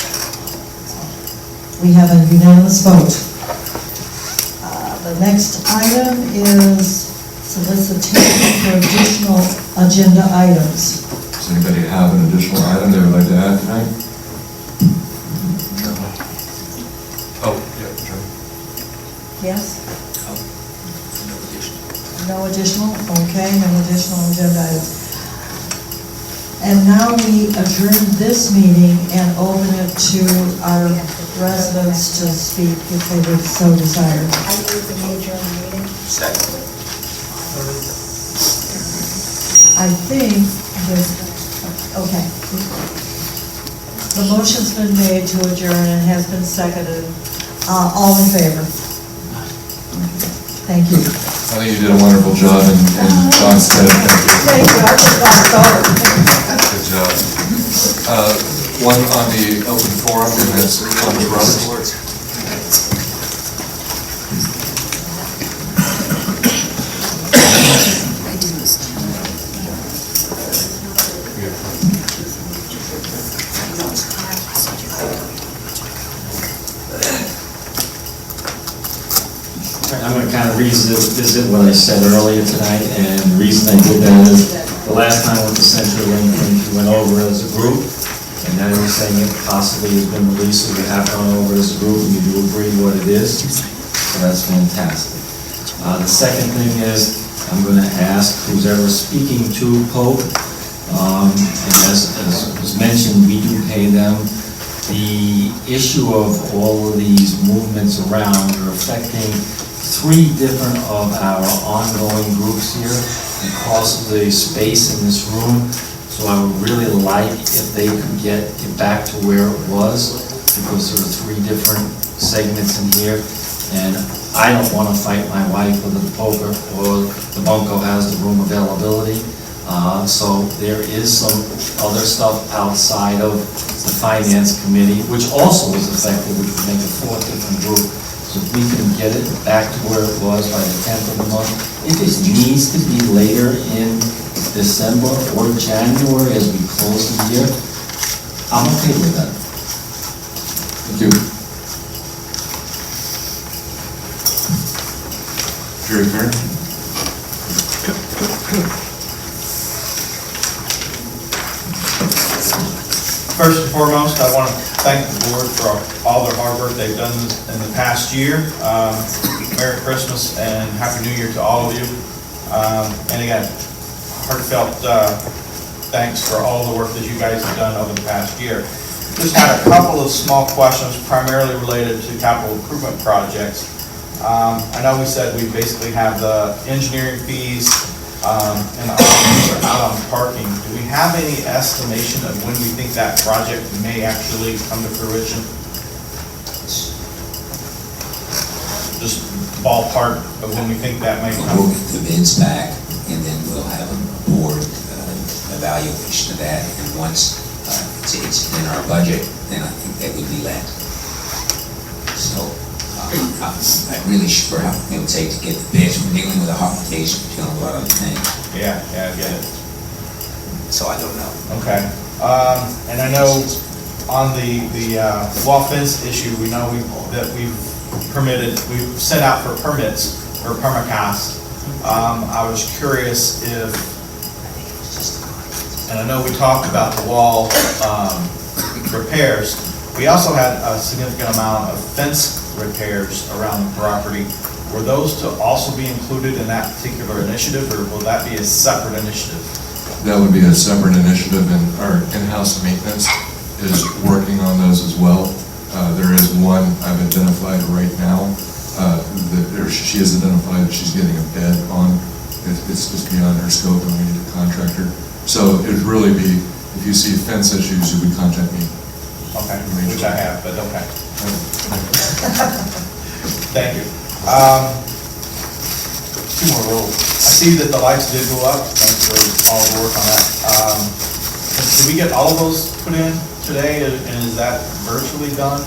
We have a unanimous vote. The next item is solicitation for additional agenda items. Does anybody have an additional item they would like to add tonight? Oh, yeah, Joe. Yes? No additional? Okay, no additional agenda items. And now we adjourn this meeting and open it to our residents to speak if they would so desire. I move the major meeting. Second. I think that, okay. The motion's been made to adjourn and has been seconded. All in favor? Thank you. I think you did a wonderful job, and John said, thank you. Thank you, I just want to start. Good job. One on the open forum, and that's Thomas Roberts. I'm going to kind of revisit what I said earlier tonight, and the reason I did that is the last time with the CenturyLink, we went over as a group, and then you're saying it possibly has been released, so you have gone over as a group, and you do agree what it is, so that's fantastic. The second thing is, I'm going to ask who's ever speaking to Pope, and as was mentioned, we do pay them. The issue of all of these movements around are affecting 3 different of our ongoing groups here because of the space in this room. So I would really like if they could get it back to where it was, because there are 3 different segments in here. And I don't want to fight my wife whether the poker or the bunco has the room availability. So there is some other stuff outside of the finance committee, which also is affected, which would make a 4th different group. So if we can get it back to where it was by the 10th of the month, if it needs to be later in December or January as we close the year, I'm okay with that. Thank you. Jerry Kern? First and foremost, I want to thank the board for all their hard work they've done in the past year. Merry Christmas and Happy New Year to all of you. And again, heartfelt thanks for all the work that you guys have done over the past year. Just had a couple of small questions primarily related to capital improvement projects. I know we said we basically have the engineering fees and the items are out on parking. Do we have any estimation of when we think that project may actually come to fruition? Just ballpark of when we think that may We'll come. get the bids back, and then we'll have a board evaluation of that, and once it's in our budget, then I think that would be let. So, I'm really sure how it will take to get the bids. We're dealing with a hot case, we're dealing with a lot of other things, Yeah, I get it. so I don't know. Okay. And I know on the wall fence issue, we know that we've sent out for permits for permacast. I was curious if, and I know we talked about the wall repairs, we also had a significant amount of fence repairs around the property. Were those to also be included in that particular initiative, or will that be a separate initiative? That would be a separate initiative, and our in-house maintenance is working on those as well. There is one I've identified right now, she has identified that she's getting a bid on. It's just beyond her scope, and we need a contractor. So it would really be, if you see fence issues, you would contact me. Okay, which I have, but okay. Thank you. 2 more rules. I see that the lights did go up. Thanks for all the work on that. Did we get all of those put in today, and is that virtually done?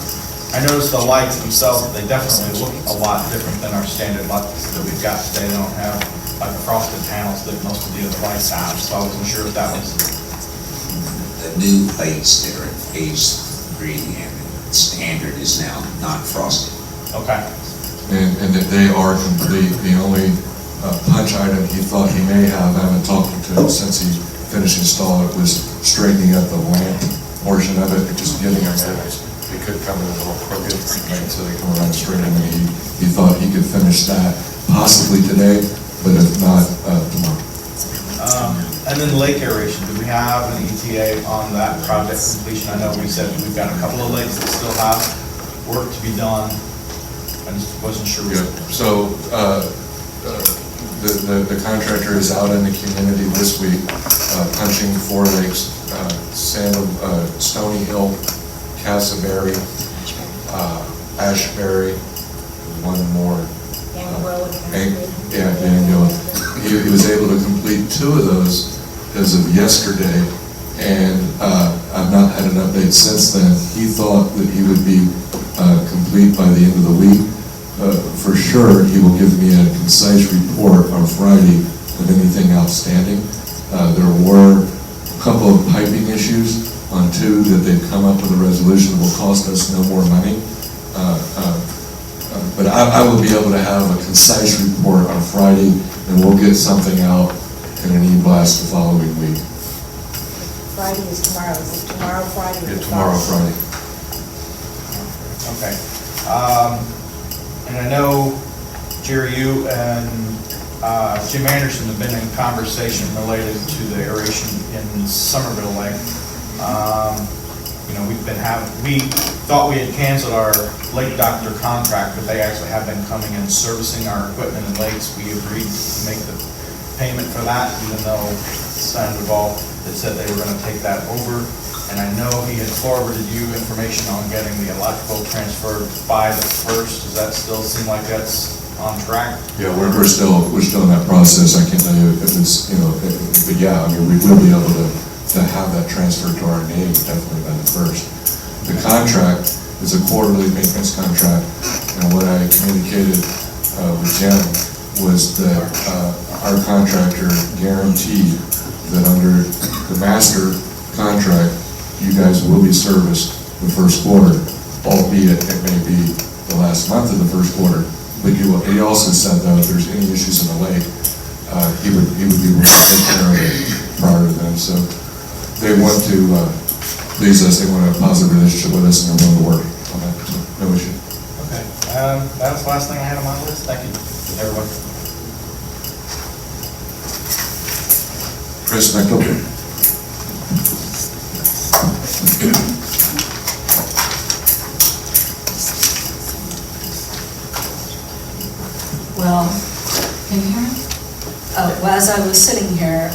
I noticed the lights themselves, they definitely look a lot different than our standard lights that we've got today. They don't have like the frosted panels that most of the other lights have, so I wasn't sure if that was. The new plates that are phase 3 and standard is now not frosted. Okay. And that they are complete. The only punch item he thought he may have, I haven't talked to him since he finished installing it, was straightening up the lamp portion of it, just getting our heads. It could come in a little crooked, right, so they come around straight. And he thought he could finish that possibly today, but if not, tomorrow. And then lake aeration, do we have an ETA on that project completion? I know we said we've got a couple of lakes that still have work to be done. I just wasn't sure. Yeah, so the contractor is out in the community this week, punching 4 lakes, Stony Hill, Castleberry, Ashbury, one more. Daniel. He was able to complete 2 of those as of yesterday, and I've not had an update since then. He thought that he would be complete by the end of the week. For sure, he will give me a concise report on Friday of anything outstanding. There were a couple of piping issues on 2 that they've come up with a resolution that will cost us no more money. But I will be able to have a concise report on Friday, and we'll get something out in an e-blast the following week. Friday is tomorrow, is it tomorrow, Friday? or Yeah, the tomorrow, following? Friday. Okay. And I know, Jerry, you and Jim Anderson have been in conversation related to the aeration in Somerville Lake. You know, we thought we had canceled our lake doctor contract, but they actually have been coming and servicing our equipment in lakes. We agreed to make the payment for that, even though Sandoval had said they were going to take that over. And I know he had forwarded you information on getting the electrical transferred by the 1st. Does that still seem like that's on track? Yeah, we're still in that process. I can't tell you if it's, you know, but yeah, I mean, we will be able to have that transferred to our name definitely by the 1st. The contract is a quarterly maintenance contract, and what I communicated with Jim was that our contractor guaranteed that under the master contract, you guys will be serviced the first quarter, albeit it may be the last month of the first quarter. But he also said that if there's any issues in the lake, he would be willing to take care of it prior to then. So they want to please us, they want a positive relationship with us, and they're willing to work on that, so no issue. Okay, that was the last thing I had on my list. Thank you, everyone. Chris, back up here. Well, can you hear me? Well, as I was sitting here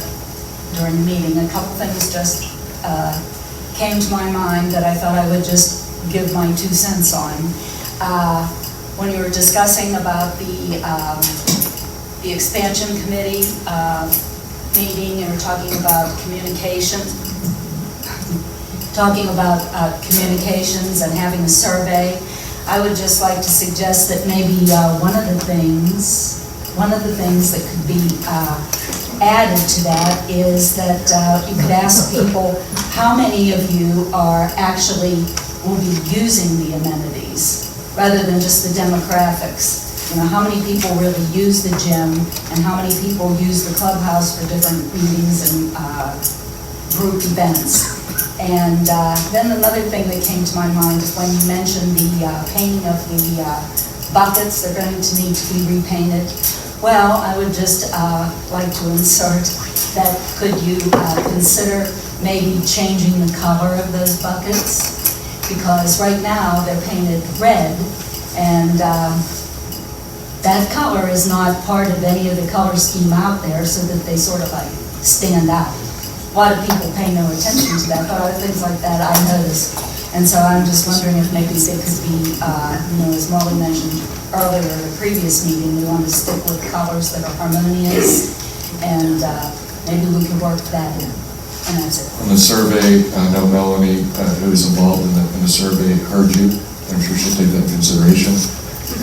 during the meeting, a couple things just came to my mind that I thought I would just give my 2 cents on. When you were discussing about the expansion committee meeting, and we're talking about communications and having a survey, I would just like to suggest that maybe one of the things that could be added to that is that you could ask people how many of you are actually will be using the amenities rather than just the demographics. You know, how many people really use the gym and how many people use the clubhouse for different meetings and group events. And then another thing that came to my mind is when you mentioned the painting of the buckets, they're going to need to be repainted. Well, I would just like to insert that could you consider maybe changing the color of those buckets? Because right now they're painted red, and that color is not part of any of the color scheme out there, so that they sort of like stand out. A lot of people pay no attention to that, but other things like that I notice. And so I'm just wondering if maybe they could be, you know, as Molly mentioned earlier in the previous meeting, we want to stick with colors that are harmonious, and maybe we can work that in. And that's it. On the survey, I know Melanie, who is involved in the survey, heard you. I'm sure she'll take that into consideration.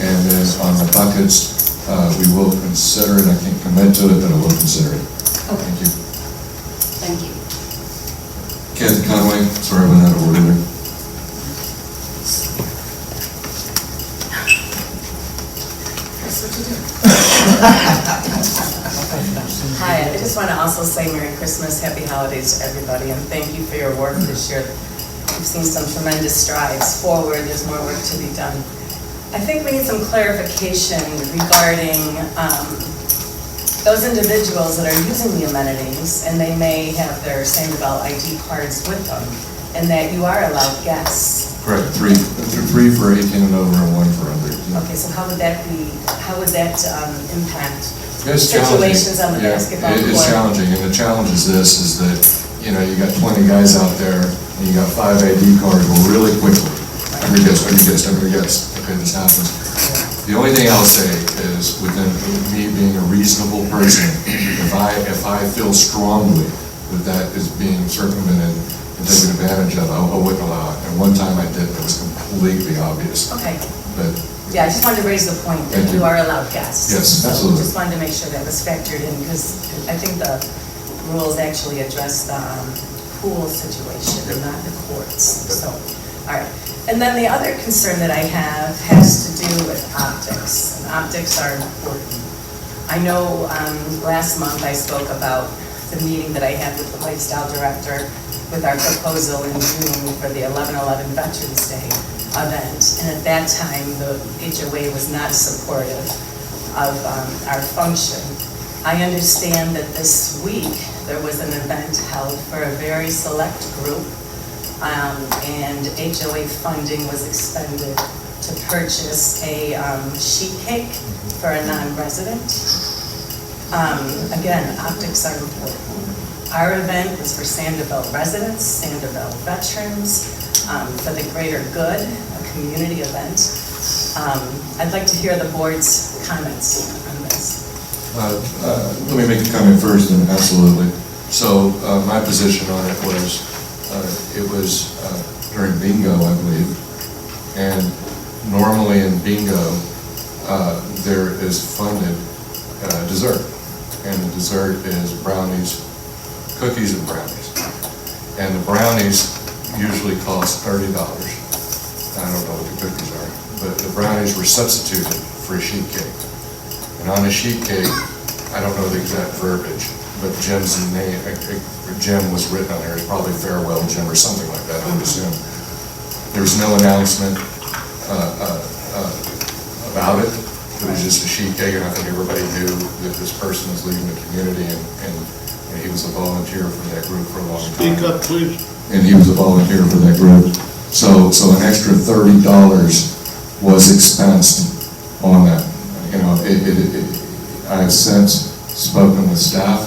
And then on the buckets, we will consider it. I can't commit to it, but I will consider it. Okay. Thank you. Thank you. Kathy Conway, sorry about that order there. Hi, I just want to also say Merry Christmas, Happy Holidays to everybody, and thank you for your work this year. We've seen some tremendous strides forward. There's more work to be done. I think we need some clarification regarding those individuals that are using the amenities, and they may have their Sandoval ID cards with them, and that you are allowed guests. Correct, three for 18 and over and 1 for under. Yeah. Okay, so how would that impact It's challenging. situations on the basketball court? It's challenging, and the challenge is this, is that, you know, you got 20 guys out there, and you got 5 ID cards, well, really quickly. Every guest, okay, this happens. The only thing I'll say is, within me being a reasonable person, if I feel strongly that that is being circumvented and taken advantage of, I wouldn't allow it. And one time I did, it was completely obvious. Okay. But Yeah, I just wanted to raise the point that Thank you. you are allowed guests. Yes, So absolutely. just wanted to make sure that was factored in, because I think the rules actually address the pool situation and not the courts. So, all right. And then the other concern that I have has to do with optics. And optics are important. I know last month I spoke about the meeting that I had with the lifestyle director with our proposal in June for the 11/11 Veterans Day event. And at that time, the HOA was not supportive of our function. I understand that this week, there was an event held for a very select group, and HOA funding was expended to purchase a sheet cake for a non-resident. Again, optics are important. Our event was for Sandoval residents, Sandoval veterans, for the greater good, a community event. I'd like to hear the board's comments on this. Let me make a comment first, and absolutely. So my position on it was during bingo, I believe, and normally in bingo, there is funded dessert, and the dessert is brownies, cookies and brownies. And the brownies usually cost $30. I don't know what the cookies are, but the brownies were substituted for a sheet cake. And on a sheet cake, I don't know the exact verbiage, but Jim's name, Jim was written on there, it's probably Farewell Jim or something like that, I would assume. There was no announcement about it. It was just a sheet cake, and I think everybody knew that this person was leaving the community, and he was a volunteer for that group for a long time. Speak up, please. And he was a volunteer for that group. So an extra $30 was expensed on that. You know, I have since spoken with staff,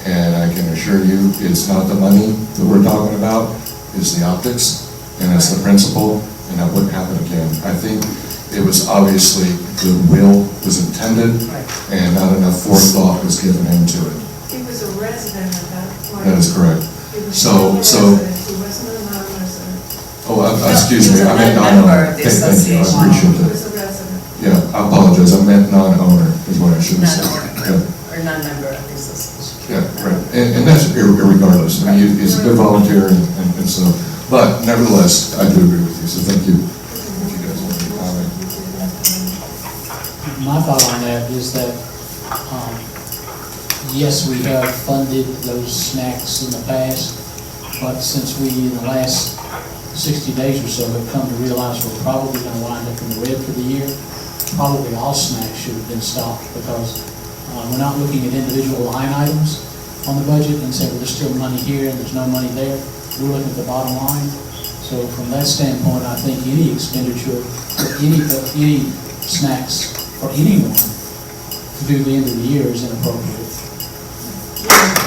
and I can assure you, it's not the money that we're talking about, it's the optics, and it's the principle, and that wouldn't happen again. I think it was obviously goodwill was intended, and not enough forethought was given into it. He was a resident at that point. That is correct. He was So- a resident, he wasn't a non-resident. Excuse me, I meant He was a non-owner. member of the Thank you, I association. appreciate He that. was a resident. Yeah, I apologize, I meant non-owner, is what I should have said. Non-owner, or non-member of the association. Yeah, right, and that's irregardless, I mean, he's a good volunteer, and so, but nevertheless, I do agree with you, so thank you. If you guys want to comment. My thought on that is that, yes, we have funded those snacks in the past, but since we, in the last 60 days or so, have come to realize we're probably going to wind up in the red for the year, probably all snacks should have been stopped, because we're not looking at individual line items on the budget and saying, well, there's still money here and there's no money there. We're looking at the bottom line. So from that standpoint, I think any expenditure, any snacks for anyone through the end of the year is inappropriate.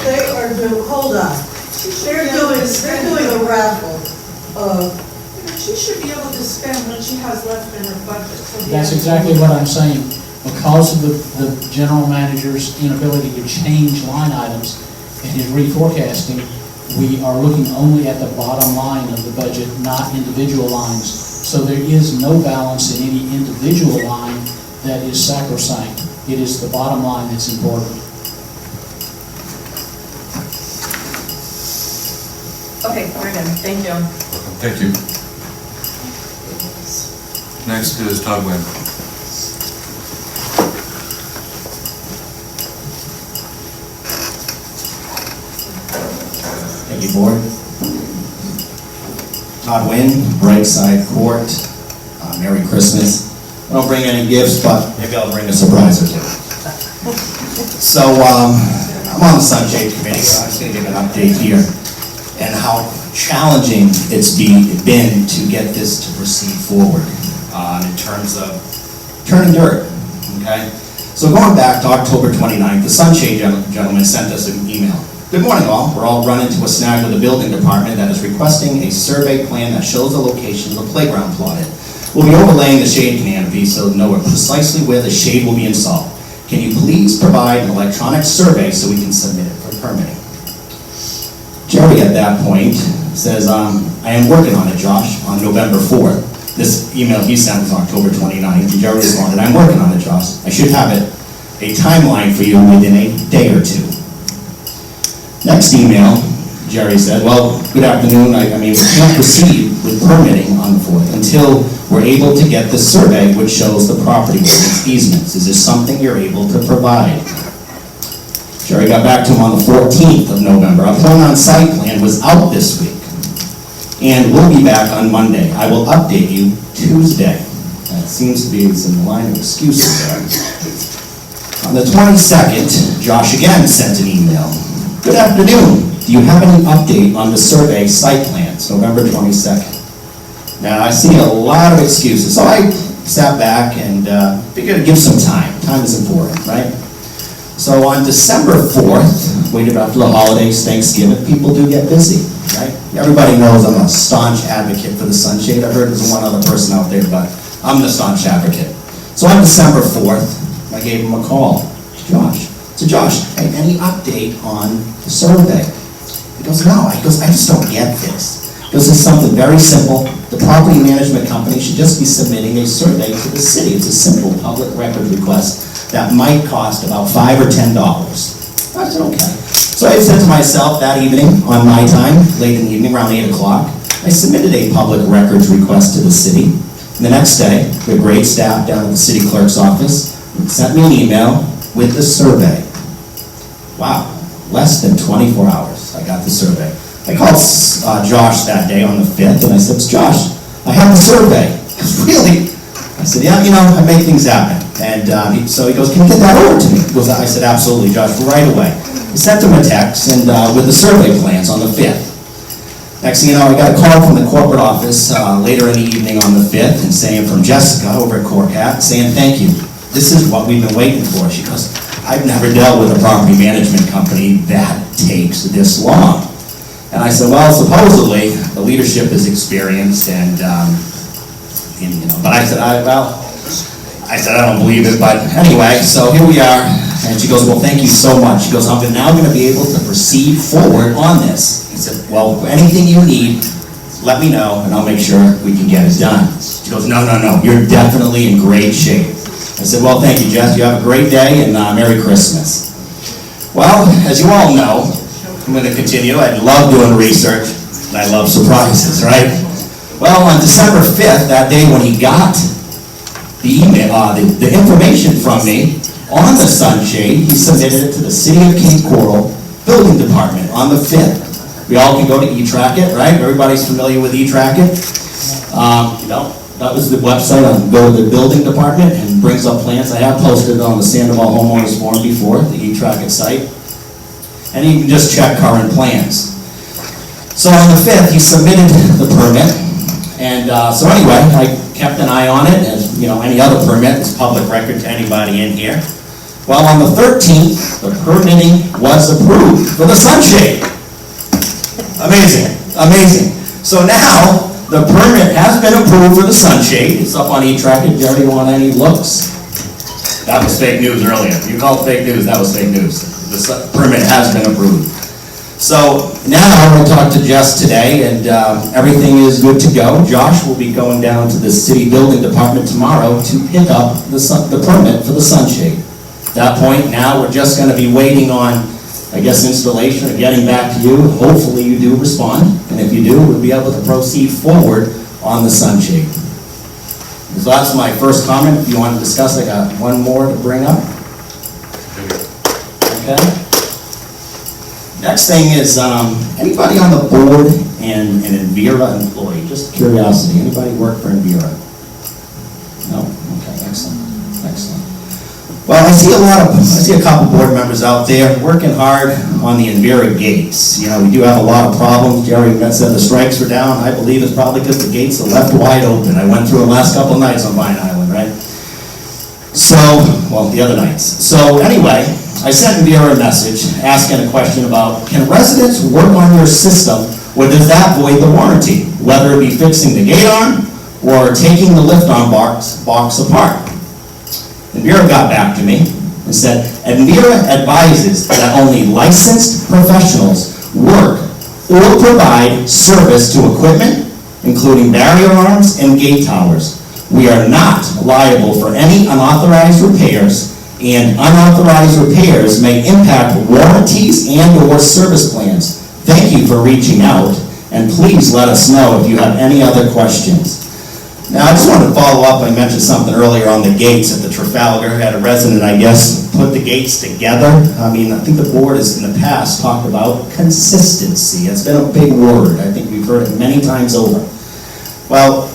They are doing, hold on, they're doing a raffle. She should be able to spend what she has left in her budget. That's exactly what I'm saying. Because of the general manager's inability to change line items and his reforecasting, we are looking only at the bottom line of the budget, not individual lines. So there is no balance in any individual line that is sacrosanct. It is the bottom line that's important. Okay, we're done, thank you. Thank you. Next is Todd Wynn. Thank you, Board. Todd Wynn, Brightside Court. Merry Christmas. I don't bring any gifts, but maybe I'll bring a surprise or two. So, I'm on the Sunshade Committee, so I'm just going to give an update here and how challenging it's been to get this to proceed forward in terms of turning dirt, okay? So going back to October 29th, the Sunshade gentleman sent us an email. Good morning all. We're all running to a snag with the building department that is requesting a survey plan that shows the location of the playground plotted. We'll be overlaying the shade canopy so they'll know precisely where the shade will be installed. Can you please provide an electronic survey so we can submit it for permitting? Jerry at that point says, I am working on it, Josh, on November 4th. This email he sent was October 29th, and Jerry responded, I'm working on it, Josh. I should have a timeline for you within a day or two. Next email, Jerry said, well, good afternoon, I mean, we can't proceed with permitting on the 4th until we're able to get the survey which shows the property with its easements. Is this something you're able to provide? Jerry got back to him on the 14th of November. A plan on site plan was out this week, and we'll be back on Monday. I will update you Tuesday. That seems to be some line of excuses there. On the 22nd, Josh again sent an email. Good afternoon. Do you have any update on the survey site plans, November 22nd? Now, I see a lot of excuses, so I sat back and figured to give some time. Time is important, right? So on December 4th, waited after the holidays, Thanksgiving, people do get busy, right? Everybody knows I'm a staunch advocate for the sunshade. I heard there's one other person out there, but I'm the staunch advocate. So on December 4th, I gave him a call, Josh. So Josh, hey, any update on the survey? He goes, no. He goes, I just don't get this. He goes, it's something very simple. The property management company should just be submitting a survey to the city. It's a simple public record request that might cost about $5 or $10. I said, okay. So I said to myself that evening, on my time, late in the evening, around 8 o'clock, I submitted a public records request to the city. And the next day, the great staff down at the city clerk's office sent me an email with the survey. Wow, less than 24 hours, I got the survey. I called Josh that day on the 5th, and I said, Josh, I have the survey. He goes, really? I said, yeah, I make things happen. And so he goes, can you get that over to me? He goes, I said, absolutely, Josh, right away. I sent him a text and with the survey plans on the 5th. Next thing you know, I got a call from the corporate office later in the evening on the 5th and saying from Jessica over at Corcat, saying, thank you. This is what we've been waiting for. She goes, I've never dealt with a property management company that takes this long. And I said, well, supposedly the leadership is experienced and but I said, I don't believe it, but anyway, so here we are. And she goes, well, thank you so much. She goes, I'm now going to be able to proceed forward on this. He said, well, anything you need, let me know, and I'll make sure we can get it done. She goes, no, you're definitely in great shape. I said, well, thank you, Jess. You have a great day, and Merry Christmas. Well, as you all know, I'm going to continue. I love doing research, and I love surprises, right? Well, on December 5th, that day when he got the email, the information from me on the sunshade, he submitted it to the City of Cape Coral Building Department on the 5th. We all can go to eTrackIt, right? Everybody's familiar with eTrackIt. That was the website. I can go to the building department and brings up plans. I have posted it on the Sandoval homeowners forum before, the eTrackIt site. And you can just check current plans. So on the 5th, he submitted the permit. And so anyway, I kept an eye on it, as any other permit is public record to anybody in here. Well, on the 13th, the permitting was approved for the sunshade. Amazing. So now, the permit has been approved for the sunshade. It's up on eTrackIt. Jerry, you want any looks? That was fake news earlier. You called fake news, that was fake news. The permit has been approved. So now I'm going to talk to Jess today, and everything is good to go. Josh will be going down to the city building department tomorrow to pick up the permit for the sunshade. At that point, now we're just going to be waiting on, I guess, installation or getting back to you. Hopefully you do respond, and if you do, we'll be able to proceed forward on the sunshade. So that's my first comment. If you want to discuss, I got one more to bring up. Okay. Next thing is, anybody on the board and an Envira employee? Just curiosity, anybody work for Envira? No? Okay, excellent. Well, I see a couple board members out there working hard on the Envira gates. We do have a lot of problems. Jerry said the strikes were down. I believe it's probably because the gates are left wide open. I went through the last couple of nights on Vine Island, right? The other nights. So anyway, I sent Envira a message asking a question about, can residents work on your system, or does that void the warranty? Whether it be fixing the gate arm or taking the lift arm box apart. Envira got back to me and said, Envira advises that only licensed professionals work or provide service to equipment, including barrier arms and gate towers. We are not liable for any unauthorized repairs, and unauthorized repairs may impact warranties and/or service plans. Thank you for reaching out, and please let us know if you have any other questions. Now, I just wanted to follow up. I mentioned something earlier on the gates at the Trafalgar. I had a resident, I guess, put the gates together. I mean, I think the board has in the past talked about consistency. It's been a big word. I think we've heard it many times over. Well,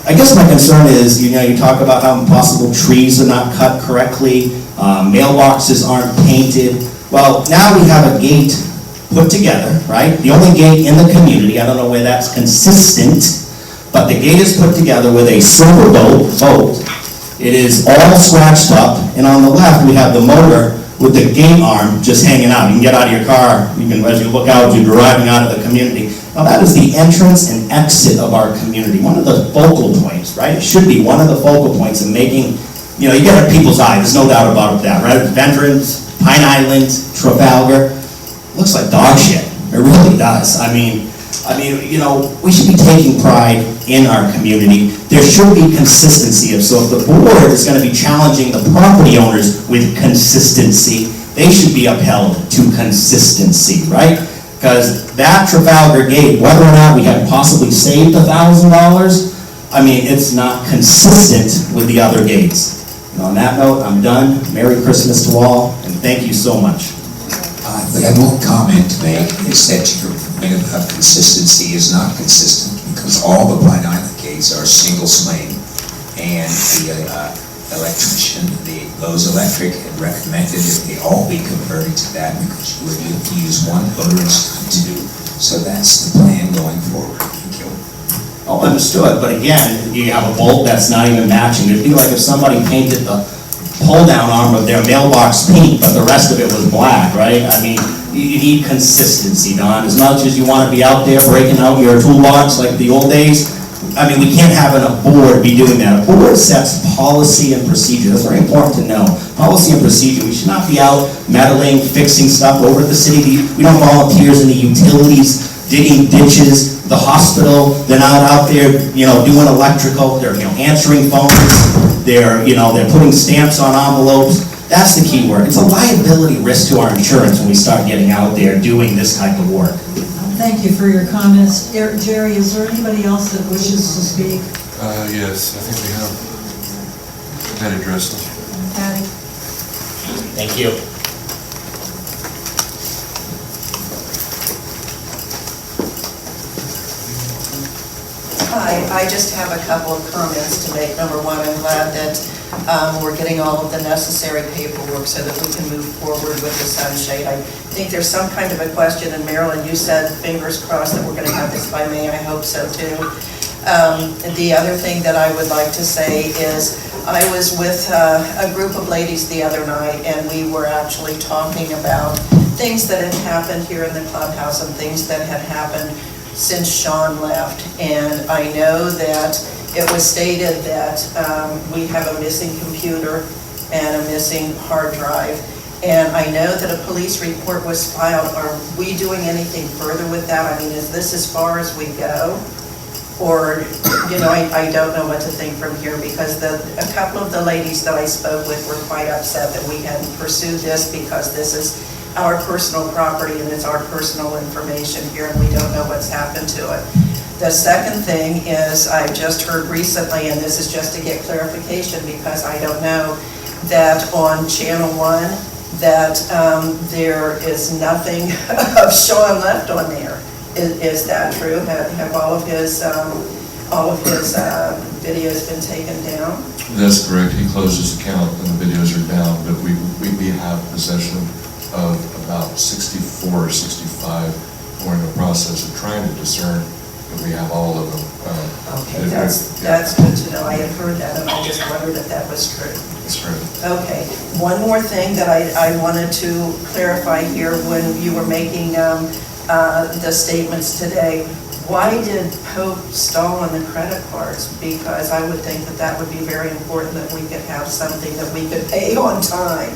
I guess my concern is, you talk about how possible trees are not cut correctly, mailboxes aren't painted. Well, now we have a gate put together, right? The only gate in the community, I don't know where that's consistent, but the gate is put together with a silver bolt. It is all scratched up, and on the left, we have the motor with the gate arm just hanging out. You can get out of your car, as you look out, you're driving out of the community. Now, that is the entrance and exit of our community, one of the focal points, right? It should be one of the focal points in making, you get in people's eye, there's no doubt about that, right? Veterans, Pine Island, Trafalgar, looks like dog shit. It really does. I mean, we should be taking pride in our community. There should be consistency. So if the board is going to be challenging the property owners with consistency, they should be upheld to consistency, right? Because that Trafalgar gate, whether or not we had possibly saved $1,000, I mean, it's not consistent with the other gates. And on that note, I'm done. Merry Christmas to all, and thank you so much. I have one comment to make, is that your point about consistency is not consistent, because all the Pine Island gates are single swing, and the electrician, Lowe's Electric, had recommended that they all be converted to that, because you would use one motor instead of two. So that's the plan going forward. Thank you. Oh, understood, but again, you have a bolt that's not even matching. It'd be like if somebody painted the pull-down arm of their mailbox pink, but the rest of it was black, right? I mean, you need consistency, Don. As much as you want to be out there breaking out your toolbox like the old days, I mean, we can't have a board be doing that. A board sets policy and procedure. That's very important to know. Policy and procedure. We should not be out meddling, fixing stuff over at the city. We don't volunteers in the utilities, digging ditches. The hospital, they're not out there, doing electrical. They're, answering phones. They're putting stamps on envelopes. That's the key word. It's a liability risk to our insurance when we start getting out there doing this type of work. Thank you for your comments. Jerry, is there anybody else that wishes to speak? Yes, I think we have that addressed. Patty? Thank you. Hi, I just have a couple of comments to make. Number one, I'm glad that we're getting all of the necessary paperwork so that we can move forward with the sunshade. I think there's some kind of a question, and Marilyn, you said, fingers crossed, that we're going to have this by May. I hope so too. The other thing that I would like to say is I was with a group of ladies the other night, and we were actually talking about things that had happened here in the clubhouse and things that had happened since Sean left. And I know that it was stated that we have a missing computer and a missing hard drive. And I know that a police report was filed. Are we doing anything further with that? I mean, is this as far as we go? Or, I don't know what to think from here, because a couple of the ladies that I spoke with were quite upset that we hadn't pursued this, because this is our personal property and it's our personal information here, and we don't know what's happened to it. The second thing is, I've just heard recently, and this is just to get clarification because I don't know, that on Channel 1, that there is nothing of Sean left on there. Is that true? Have all of his videos been taken down? That's correct. He closed his account and the videos are down, but we have possession of about 64 or 65. We're in the process of trying to discern if we have all of them. Okay, that's good to know. I had heard that, and I just wondered if that was true. That's true. Okay, one more thing that I wanted to clarify here when you were making the statements today. Why did Pope stall on the credit cards? Because I would think that that would be very important, that we could have something that we could pay on time.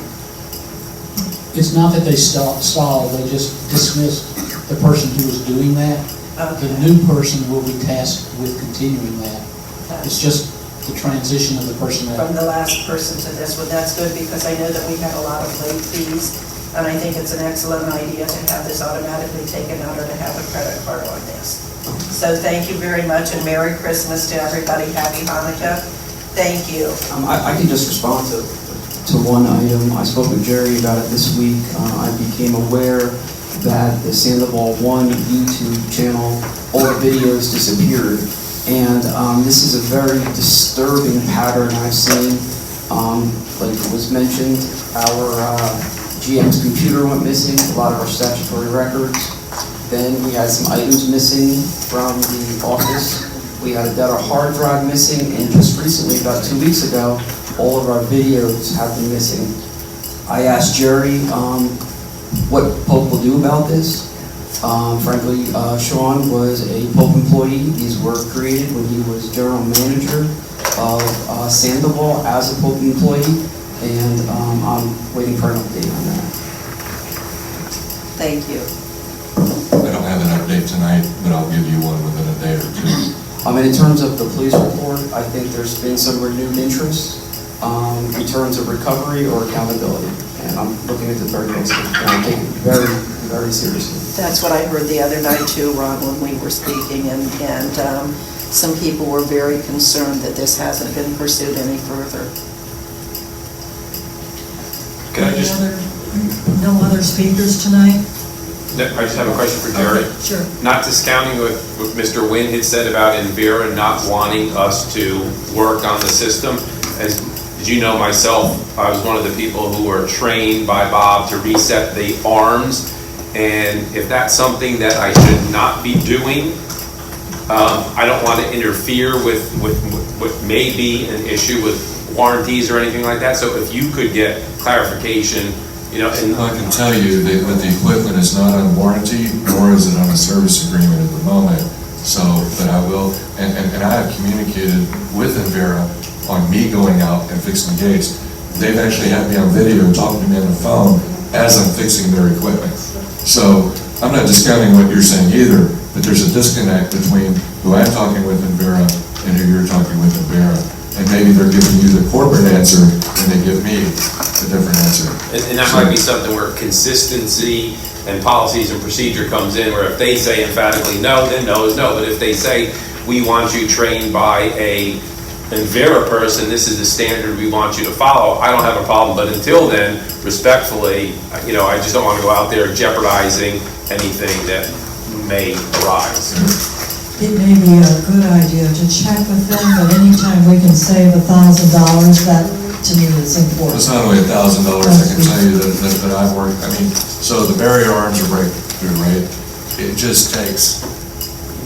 It's not that they stalled, they just dismissed the person who was doing that. Okay. The new person will be tasked with continuing that. It's just the transition of the personnel. From the last person to this one, that's good, because I know that we had a lot of late fees, and I think it's an excellent idea to have this automatically taken out or to have a credit card on this. So thank you very much, and Merry Christmas to everybody. Happy Hanukkah. Thank you. I can just respond to to one item. I spoke with Jerry about it this week. I became aware that the Sandoval 1 YouTube channel, all the videos disappeared. And this is a very disturbing pattern I've seen. Like it was mentioned, our GM's computer went missing, a lot of our statutory records. Then we had some items missing from the office. We had a data hard drive missing, and just recently, about 2 weeks ago, all of our videos have been missing. I asked Jerry what Pope will do about this. Frankly, Sean was a Pope employee. These were created when he was general manager of Sandoval as a Pope employee, and I'm waiting for an update on that. Thank you. I don't have an update tonight, but I'll give you one within a day or two. In terms of the police report, I think there's been some renewed interest in terms of recovery or accountability, and I'm looking at it very closely, and I take it very, very seriously. That's what I heard the other night too, Ron, when we were speaking, and some people were very concerned that this hasn't been pursued any further. No other speakers tonight? I just have a question for Jerry. Okay, sure. Not discounting what Mr. Nguyen had said about Envera not wanting us to work on the system. As you know myself, I was one of the people who were trained by Bob to reset the arms. And if that's something that I should not be doing, I don't want to interfere with what may be an issue with warranties or anything like that. So if you could get clarification, you know, and I can tell you that the equipment is not on warranty, nor is it on a service agreement at the moment. So, but I will, and I have communicated with Envera on me going out and fixing gates. They've actually had me on video talking to me on the phone as I'm fixing their equipment. So I'm not discounting what you're saying either, but there's a disconnect between who I'm talking with Envera and who you're talking with Envera. And maybe they're giving you the corporate answer and they give me a different answer. And that might be something where consistency and policies and procedure comes in, where if they say emphatically no, then no is no. But if they say, we want you trained by a Envera person, this is the standard we want you to follow, I don't have a problem. But until then, respectfully, you know, I just don't want to go out there jeopardizing anything that may arise. It may be a good idea to check with them, but anytime we can save $1,000, that to me is important. It's not only $1,000, I can tell you that I've worked, I mean, so the barrier arms are break through, right? It just takes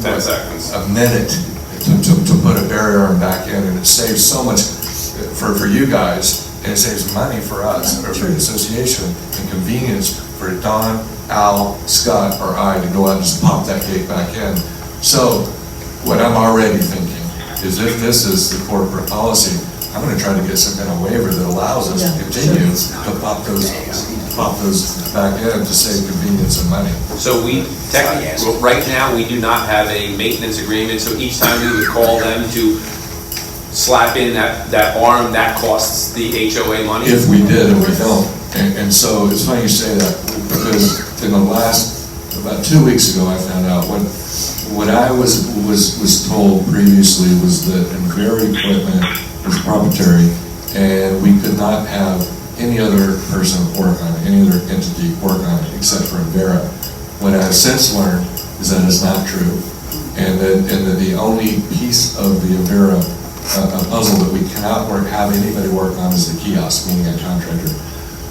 10 seconds. a minute to put a barrier arm back in, and it saves so much for you guys, and it saves money for us, or for the association, and convenience for Don, Al, Scott, or I to go out and just pop that gate back in. So what I'm already thinking is if this is the corporate policy, I'm going to try to get some kind of waiver that allows us to continue to pop those back in to save convenience and money. So we technically, well, right now, we do not have a maintenance agreement, so each time we would call them to slap in that arm, that costs the HOA money? If we did, and we don't. And so it's funny you say that, because in the last, about 2 weeks ago, I found out what I was told previously was that Envera equipment was proprietary, and we could not have any other person work on it, any other entity work on it except for Envera. What I have since learned is that it's not true, and that the only piece of the Envera puzzle that we cannot have anybody work on is the kiosk, meaning a contractor.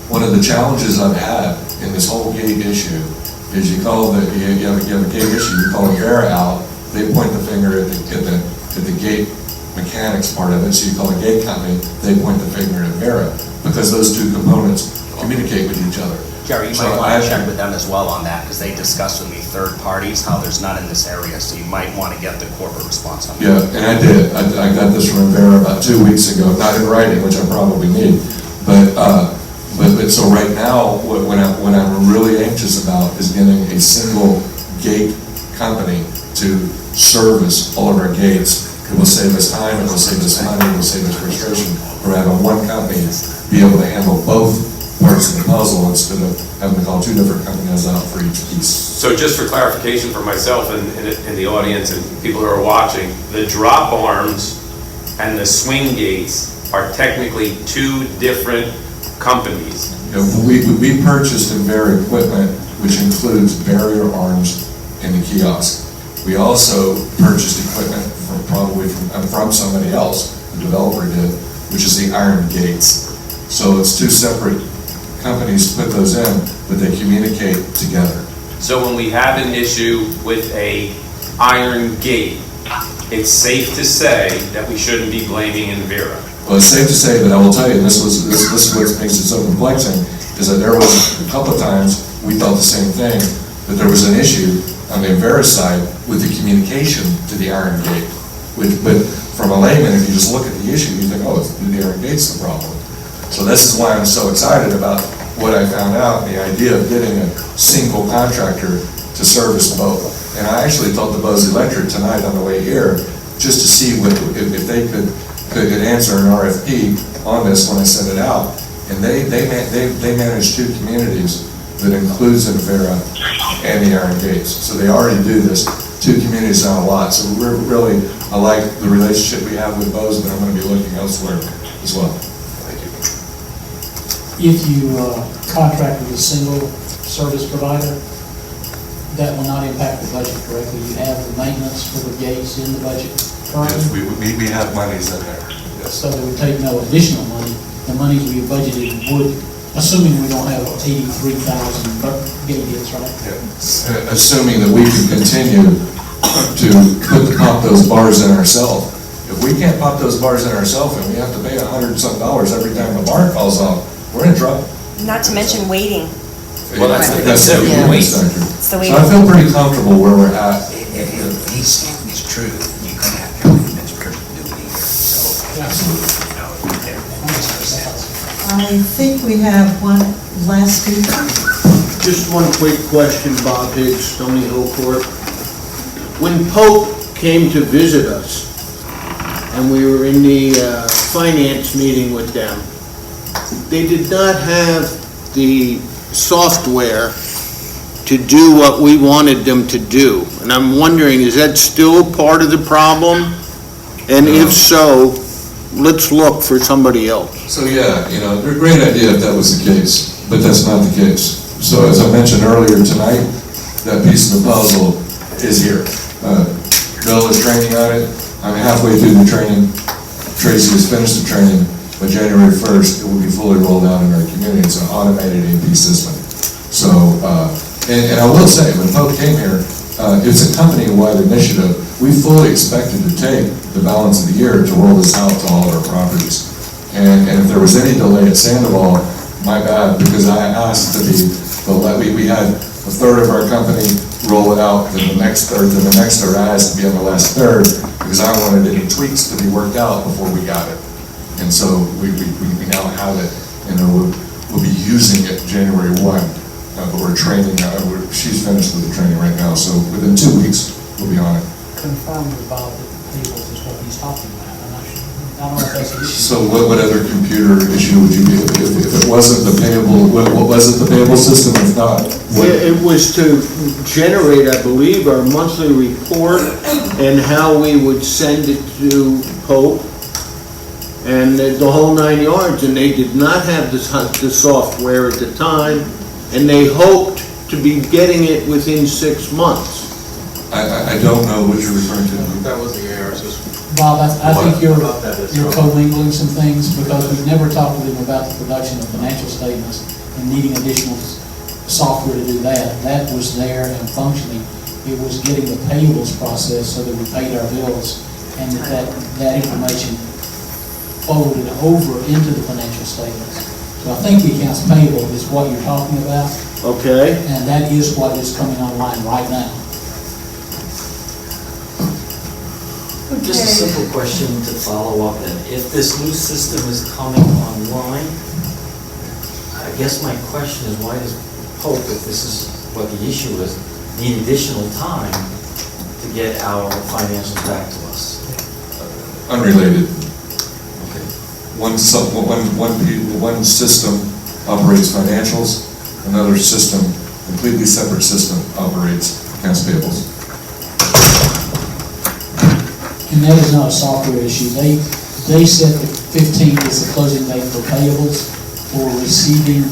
One of the challenges I've had in this whole gate issue is you have a gate issue, you call Envera out, they point the finger at the gate mechanics part of it, so you call a gate company, they point the finger at Envera, because those two components communicate with each other. Jerry, you might want to check with them as well on that, because they discussed with me third parties, how there's none in this area, so you might want to get the corporate response on that. Yeah, and I did. I got this from Envera about 2 weeks ago, not in writing, which I probably need, but so right now, what I'm really anxious about is getting a single gate company to service all of our gates. It will save us time, it will save us money, it will save us frustration. We're having one company be able to handle both parts of the puzzle instead of having to call two different companies out for each piece. So just for clarification for myself and the audience and people who are watching, the drop arms and the swing gates are technically two different companies. You know, we purchased Envera equipment, which includes barrier arms in the kiosk. We also purchased equipment from somebody else, the developer did, which is the iron gates. So it's two separate companies put those in, but they communicate together. So when we have an issue with a iron gate, it's safe to say that we shouldn't be blaming Envera. Well, it's safe to say, but I will tell you, this is what makes it so perplexing, is that there was a couple of times we felt the same thing, that there was an issue on the Envera side with the communication to the iron gate. But from a layman, if you just look at the issue, you think, oh, it's the iron gate's the problem. So this is why I'm so excited about what I found out, the idea of getting a single contractor to service both. And I actually talked to Buzz Electric tonight on the way here, just to see if they could answer an RFP on this when I sent it out. And they manage two communities that includes Envera and the Iron Gates. So they already do this. Two communities, not a lot. So I like the relationship we have with Bose, but I'm going to be looking elsewhere as well. If you contract with a single service provider, that will not impact the budget correctly. You have the maintenance for the gates in the budget currently. Yes, we have monies in there. Yes. So it would take no additional money. The monies we budgeted would, assuming we don't have 83,000 gate hits, right? Yeah. Assuming that we can continue to pop those bars in ourselves. If we can't pop those bars in ourselves and we have to pay $100-some every time the bar falls off, we're in trouble. Not to mention waiting. Well, that's the Yeah. waiting factor. It's the So waiting. I feel pretty comfortable where we're at. If he's saying it's true, then you're gonna have everything that's true to do it here, so. Absolutely. I think we have one last speaker. Just one quick question, Bob Higgs, Stony Hill Court. When Pope came to visit us, and we were in the finance meeting with them, they did not have the software to do what we wanted them to do. And I'm wondering, is that still part of the problem? And if so, let's look for somebody else. So yeah, a great idea if that was the case, but that's not the case. So as I mentioned earlier tonight, that piece of the puzzle is here. Bill is training on it. I'm halfway through the training. Tracy has finished the training. By January 1st, it will be fully rolled out in our community. It's an automated AP system. So, and I will say, when Pope came here, it's a company-wide initiative. We fully expected to take the balance of the year to roll this out to all of our properties. And if there was any delay at Sandoval, my bad, because I asked to be, we had a third of our company roll it out, then the next third, then the next third, I asked to be on the last third, because I wanted any tweaks to be worked out before we got it. And so we now have it, and we'll be using it January 1, but we're training, she's finished with the training right now, so within 2 weeks, we'll be on it. Confirm with Bob that payables is what he's talking about. I'm not sure. I don't know if that's an issue. So what other computer issue would you be, if it wasn't the payable, what was it, the payable system, if not? It was to generate, I believe, our monthly report and how we would send it to Pope and the whole 9 yards, and they did not have the software at the time, and they hoped to be getting it within 6 months. I don't know what you're referring to. That was the AR system. Bob, I think you're commingling some things, because we've never talked with him about the production of financial statements and needing additional software to do that. That was there and functioning. It was getting the payables process so that we paid our bills, and that information folded over into the financial statements. So I think the accounts payable is what you're talking about, Okay? and that is what is coming online right now. Just a simple question to follow up then. If this new system is coming online, I guess my question is, why does Pope, if this is what the issue is, need additional time to get our financials back to us? Unrelated. Okay. One system operates financials, another system, completely separate system, operates accounts payables. And that is not a software issue. They set the 15th as the closing date for payables, for receiving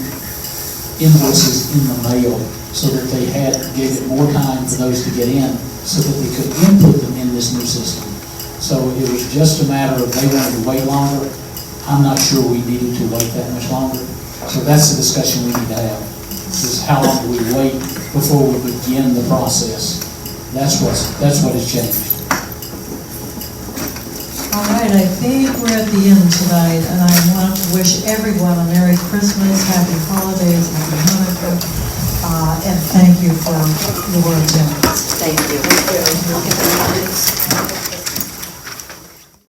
invoices in the mail, so that they gave it more time for those to get in, so that they could input them in this new system. So it was just a matter of they wanted to wait longer. I'm not sure we needed to wait that much longer. So that's the discussion we need to have, is how long do we wait before we begin the process? That's what has changed. All right, I think we're at the end tonight, and I want to wish everyone a Merry Christmas, Happy Holidays, Happy Hanukkah, and thank you for your attendance. Thank you.